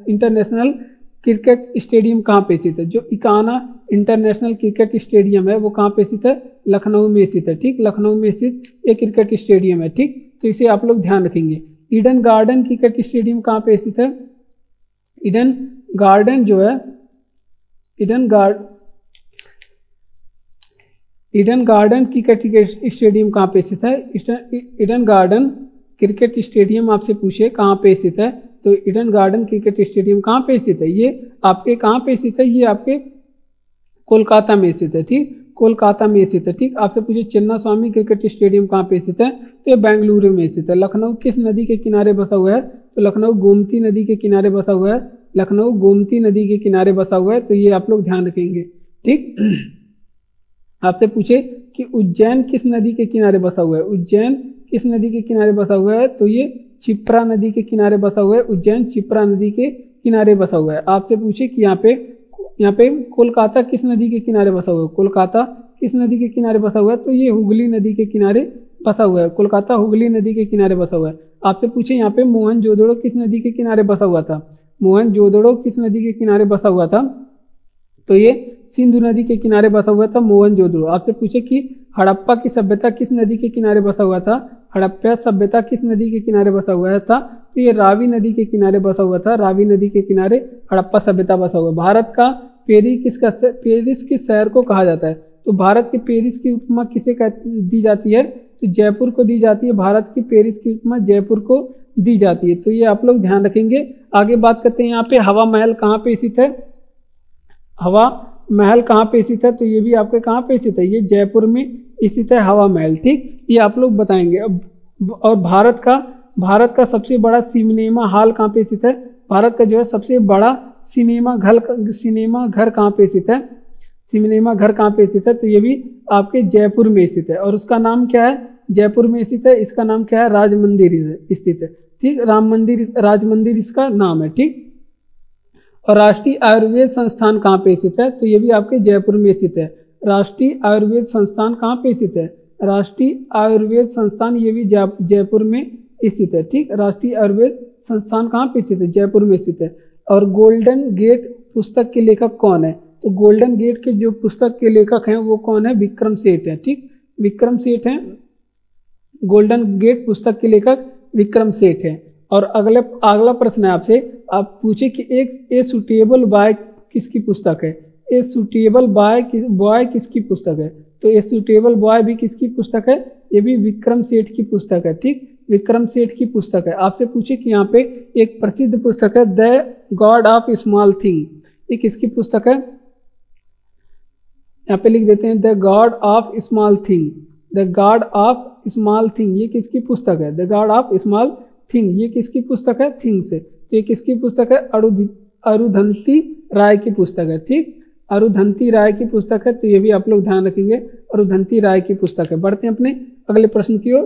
A: इंटरनेशनल क्रिकेट स्टेडियम कहाँ पे स्थित है, जो इकाना इंटरनेशनल क्रिकेट स्टेडियम है वो कहाँ पे स्थित है, लखनऊ में स्थित है। ठीक, लखनऊ में स्थित ये क्रिकेट स्टेडियम है। ठीक, तो इसे आप लोग ध्यान रखेंगे। ईडन गार्डन क्रिकेट स्टेडियम कहाँ पे स्थित है, ईडन गार्डन जो है, ईडन गार्डन क्रिकेट स्टेडियम कहाँ पे स्थित है, ईडन गार्डन क्रिकेट स्टेडियम आपसे पूछे कहाँ पे स्थित है, तो ईडन गार्डन क्रिकेट स्टेडियम कहाँ पे स्थित है, ये आपके कहाँ पे स्थित है, ये आपके कोलकाता में स्थित है। ठीक, कोलकाता में स्थित है। ठीक, आपसे पूछे चिन्ना स्वामी क्रिकेट स्टेडियम कहाँ पे स्थित है, तो ये बेंगलुरु में स्थित है। लखनऊ किस नदी के किनारे बसा हुआ है, तो लखनऊ गोमती नदी के किनारे बसा हुआ है, लखनऊ गोमती नदी के किनारे बसा हुआ है, तो ये आप लोग ध्यान रखेंगे। ठीक, आपसे पूछे कि उज्जैन किस नदी के किनारे बसा हुआ है, उज्जैन किस नदी के किनारे बसा हुआ है, तो ये क्षिप्रा नदी के किनारे बसा हुआ है, उज्जैन क्षिप्रा नदी के किनारे बसा हुआ है। आपसे पूछे कि यहाँ पे कोलकाता किस नदी के किनारे बसा हुआ है, कोलकाता किस नदी के किनारे बसा हुआ है, तो ये हुगली नदी के किनारे बसा हुआ है, कोलकाता हुगली नदी के किनारे बसा हुआ है। आपसे पूछे यहाँ पे मोहनजोदड़ो किस नदी के किनारे बसा हुआ था, मोहनजोदड़ो किस नदी के किनारे बसा हुआ था, तो ये सिंधु नदी के किनारे बसा हुआ था मोहनजोदड़ो। आपसे पूछे कि हड़प्पा की सभ्यता किस नदी के किनारे बसा हुआ था, हड़प्पा सभ्यता किस नदी के किनारे बसा हुआ था, तो ये रावी नदी के किनारे बसा हुआ था, रावी नदी के किनारे हड़प्पा सभ्यता बसा हुआ। भारत का पेरिस किस शहर को कहा जाता है, तो भारत के पेरिस की उपमा किसे दी जाती है, तो जयपुर को दी जाती है, भारत की पेरिस की उपमा जयपुर को दी जाती है, तो ये आप लोग ध्यान रखेंगे। आगे बात करते हैं यहाँ पे हवा महल कहाँ पे स्थित है, हवा महल कहाँ पे स्थित है, तो ये भी आपके कहाँ पे स्थित है, ये जयपुर में स्थित है हवा महल। ठीक, ये आप लोग बताएंगे। और भारत का सबसे बड़ा सिनेमा हॉल कहाँ पे स्थित है, भारत का जो है सबसे बड़ा सिनेमा घर कहाँ पे स्थित है, सिनेमा घर कहाँ पे स्थित है, तो ये भी आपके जयपुर में स्थित है। और उसका नाम क्या है, जयपुर में स्थित है, इसका नाम क्या है, राज मंदिर स्थित है। ठीक, राज मंदिर इसका नाम है। ठीक, और राष्ट्रीय आयुर्वेद संस्थान कहाँ पे स्थित है, तो ये भी आपके जयपुर में स्थित है, राष्ट्रीय आयुर्वेद संस्थान कहाँ पे स्थित है? राष्ट्रीय आयुर्वेद संस्थान ये भी जयपुर में स्थित है। ठीक, राष्ट्रीय आयुर्वेद संस्थान कहाँ पे स्थित है? जयपुर में स्थित है। और गोल्डन गेट पुस्तक के लेखक कौन है? तो गोल्डन गेट के जो पुस्तक के लेखक हैं वो कौन है? विक्रम सेठ है। ठीक, विक्रम सेठ हैं। गोल्डन गेट पुस्तक के लेखक विक्रम सेठ है। और अगला प्रश्न है आपसे, आप पूछे कि एक ए सुटेबल बॉय किसकी पुस्तक है? ए सुटेबल बॉय किसकी पुस्तक है? तो ए सुटेबल बॉय भी किसकी पुस्तक है? ये भी विक्रम सेठ की पुस्तक है। ठीक, विक्रम सेठ की पुस्तक है। आपसे पूछे कि यहाँ पे एक प्रसिद्ध पुस्तक है the God of small thing, ये किसकी पुस्तक है? यहाँ पे लिख देते हैं the God of small thing. The God of small thing ये किसकी पुस्तक है? The God of small thing ये किसकी पुस्तक है? थिंग से। तो ये किसकी पुस्तक है? अरुंधति राय की पुस्तक है। ठीक, अरुंधति राय की पुस्तक है। तो ये भी आप लोग ध्यान रखेंगे, अरुंधति राय की पुस्तक है। बढ़ते हैं अपने अगले प्रश्न की ओर।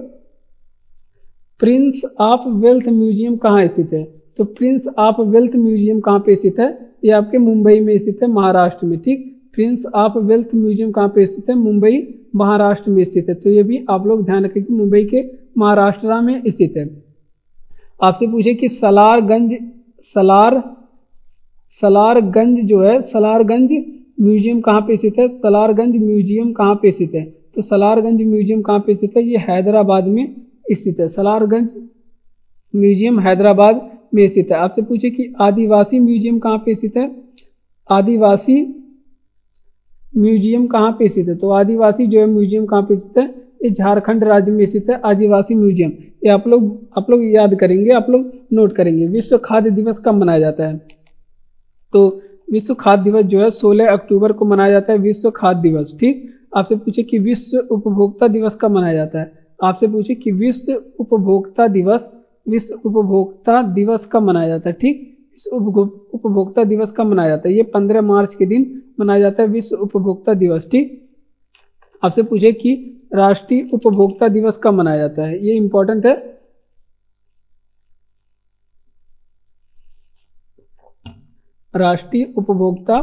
A: प्रिंस ऑफ वेल्थ म्यूजियम कहाँ स्थित है? तो प्रिंस ऑफ वेल्थ म्यूजियम कहाँ पे स्थित है? ये आपके मुंबई में स्थित है, महाराष्ट्र में। ठीक, प्रिंस ऑफ वेल्थ म्यूजियम कहाँ पे स्थित है? मुंबई महाराष्ट्र में स्थित है। तो ये भी आप लोग ध्यान रखें कि मुंबई के महाराष्ट्र में स्थित है। आपसे पूछे कि सलारगंज जो है, सलारगंज म्यूजियम कहाँ पे स्थित है? सलारगंज म्यूजियम कहाँ पे स्थित है? तो सलारगंज म्यूजियम कहाँ पे स्थित है? ये हैदराबाद में स्थित है। सलारगंज म्यूजियम हैदराबाद में स्थित है। आपसे पूछे कि आदिवासी म्यूजियम कहाँ पे स्थित है? आदिवासी म्यूजियम कहाँ पे स्थित है? तो आदिवासी जो है म्यूजियम कहाँ पे स्थित है? ये झारखंड राज्य में स्थित है आदिवासी म्यूजियम। ये आप लोग याद करेंगे, आप लोग नोट करेंगे। विश्व खाद्य दिवस कब मनाया जाता है? तो विश्व खाद्य दिवस जो है 16 अक्टूबर को मनाया जाता है, विश्व खाद्य दिवस। ठीक, आपसे पूछे कि विश्व उपभोक्ता दिवस कब मनाया जाता है? आपसे पूछे कि विश्व उपभोक्ता दिवस कब मनाया जाता है? ठीक, उपभोक्ता दिवस कब मनाया जाता है? ये 15 मार्च के दिन मनाया जाता है विश्व उपभोक्ता दिवस। ठीक, आपसे पूछे कि राष्ट्रीय उपभोक्ता दिवस कब मनाया जाता है? ये इंपॉर्टेंट है। राष्ट्रीय उपभोक्ता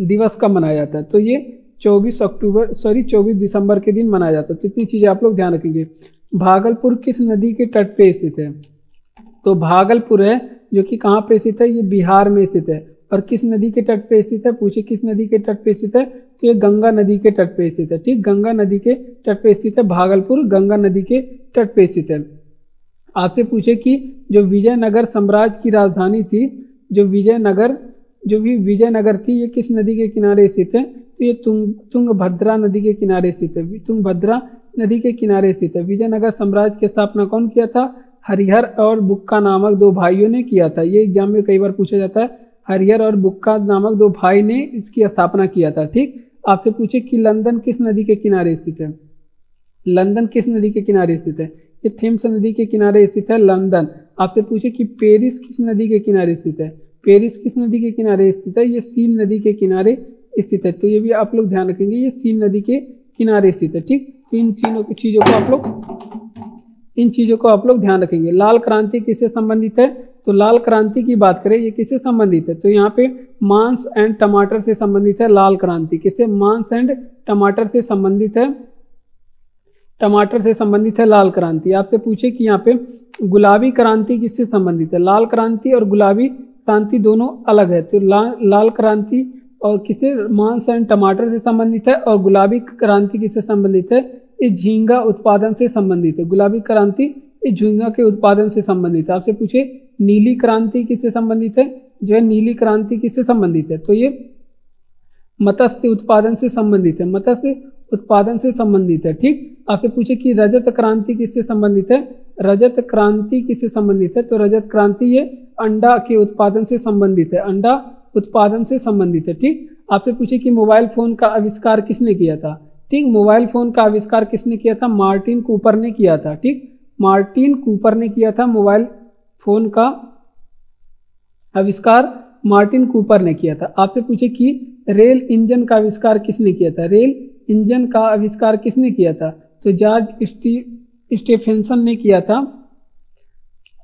A: दिवस कब मनाया जाता है? तो ये 24 दिसंबर के दिन मनाया जाता है। तो इतनी चीजें आप लोग ध्यान रखेंगे। भागलपुर किस नदी के तट पे स्थित है? तो भागलपुर है जो कि कहाँ पे स्थित है? ये बिहार में स्थित है। और किस नदी के तट पे स्थित है? पूछे किस नदी के तट पे स्थित है? तो ये गंगा नदी के तट पे स्थित है। ठीक, गंगा नदी के तट पे स्थित है। भागलपुर गंगा नदी के तट पे स्थित है। आपसे पूछे कि जो विजयनगर साम्राज्य की राजधानी थी, जो विजयनगर थी, ये किस नदी के किनारे स्थित है? तो ये तुंगभद्रा नदी के किनारे स्थित है। तुंगभद्रा नदी के किनारे स्थित है। विजयनगर साम्राज्य की स्थापना कौन किया था? हरिहर और बुक्का नामक 2 भाइयों ने किया था। ये एग्जाम में कई बार पूछा जाता है। हरिहर और बुक्का नामक 2 भाई ने इसकी स्थापना किया था। ठीक, आपसे पूछे कि लंदन किस नदी के किनारे स्थित है? लंदन किस नदी के किनारे स्थित है? ये थेम्स नदी के किनारे स्थित है लंदन। आपसे पूछे कि पेरिस किस नदी के किनारे स्थित है? पेरिस किस नदी के किनारे स्थित है? ये सीन नदी के किनारे स्थित है। तो ये भी आप लोग ध्यान रखेंगे, ये सीन नदी के किनारे स्थित है। ठीक, तो इन चीजों को आप लोग ध्यान रखेंगे। लाल क्रांति किससे संबंधित है? तो लाल क्रांति की बात करें, ये किससे संबंधित है? तो यहाँ पे मांस एंड टमाटर से संबंधित है लाल क्रांति। किससे? मांस एंड टमाटर से संबंधित है, टमाटर से संबंधित है लाल क्रांति। आपसे पूछे कि यहाँ पे गुलाबी क्रांति किससे संबंधित है? लाल क्रांति और गुलाबी क्रांति दोनों अलग है। तो लाल क्रांति और किससे? मांस एंड टमाटर से संबंधित है। और गुलाबी क्रांति किससे संबंधित है? ये झींगा उत्पादन से संबंधित है। गुलाबी क्रांति ये झींगा के उत्पादन से संबंधित है। आपसे पूछे नीली क्रांति किससे संबंधित है? जो है नीली क्रांति किससे संबंधित है? तो ये मत्स्य उत्पादन से संबंधित है, मत्स्य उत्पादन से संबंधित है। ठीक, आपसे पूछे कि रजत क्रांति किससे संबंधित है? रजत क्रांति किससे संबंधित है? तो रजत क्रांति ये अंडा के उत्पादन से संबंधित है, अंडा उत्पादन से संबंधित है। ठीक, आपसे पूछे कि मोबाइल फोन का आविष्कार किसने किया था? ठीक, मोबाइल फोन का आविष्कार किसने किया था? मार्टिन कूपर ने किया था। ठीक, मार्टिन कूपर ने किया था मोबाइल फोन का आविष्कार, मार्टिन कूपर ने किया था। आपसे पूछे कि रेल इंजन का आविष्कार किसने किया था? रेल इंजन का आविष्कार किसने किया था? तो जॉर्ज स्टीफेंसन ने किया था,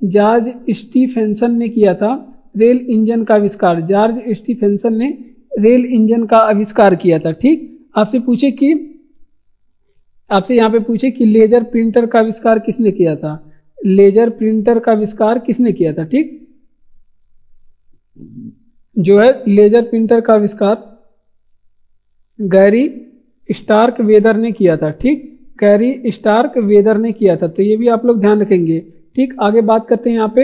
A: जॉर्ज स्टीफेंसन ने किया था रेल इंजन का आविष्कार। जॉर्ज स्टीफेंसन ने रेल इंजन का आविष्कार किया था। ठीक, आपसे यहाँ पे पूछे कि लेजर प्रिंटर का आविष्कार किसने किया था। लेजर प्रिंटर का आविष्कार किसने किया था, ठीक। जो है लेजर प्रिंटर का आविष्कार गैरी स्टार्क वेदर ने किया था, ठीक। गैरी स्टार्क वेदर ने किया था, तो ये भी आप लोग ध्यान रखेंगे, ठीक। आगे बात करते हैं। यहाँ पे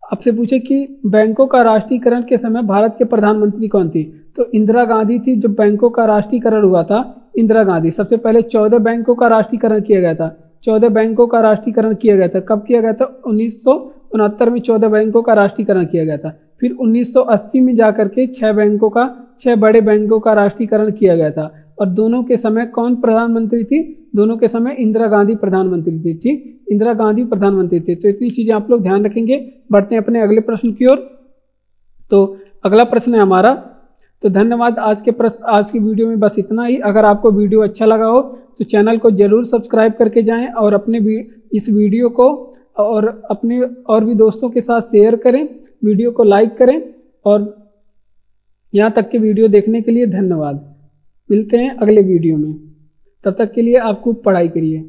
A: आपसे पूछे कि बैंकों का राष्ट्रीयकरण के समय भारत के प्रधानमंत्री कौन थी, तो इंदिरा गांधी थी। जब बैंकों का राष्ट्रीयकरण हुआ था, इंदिरा गांधी। सबसे पहले 14 बैंकों का राष्ट्रीयकरण किया गया था। 14 बैंकों का राष्ट्रीयकरण किया गया था। कब किया गया था? 1969 में 14 बैंकों का राष्ट्रीयकरण किया गया था। फिर 1980 में जाकर के 6 बड़े बैंकों का राष्ट्रीयकरण किया गया था। और दोनों के समय कौन प्रधानमंत्री थी? दोनों के समय इंदिरा गांधी प्रधानमंत्री थी, ठीक। इंदिरा गांधी प्रधानमंत्री थे। तो इतनी चीजें आप लोग ध्यान रखेंगे। बढ़ते हैं अपने अगले प्रश्न की ओर। तो अगला प्रश्न है हमारा। तो धन्यवाद। आज की वीडियो में बस इतना ही। अगर आपको वीडियो अच्छा लगा हो तो चैनल को जरूर सब्सक्राइब करके जाएं और इस वीडियो को और अपने और भी दोस्तों के साथ शेयर करें। वीडियो को लाइक करें और यहाँ तक के वीडियो देखने के लिए धन्यवाद। मिलते हैं अगले वीडियो में। तब तक के लिए आप खूब पढ़ाई करिए।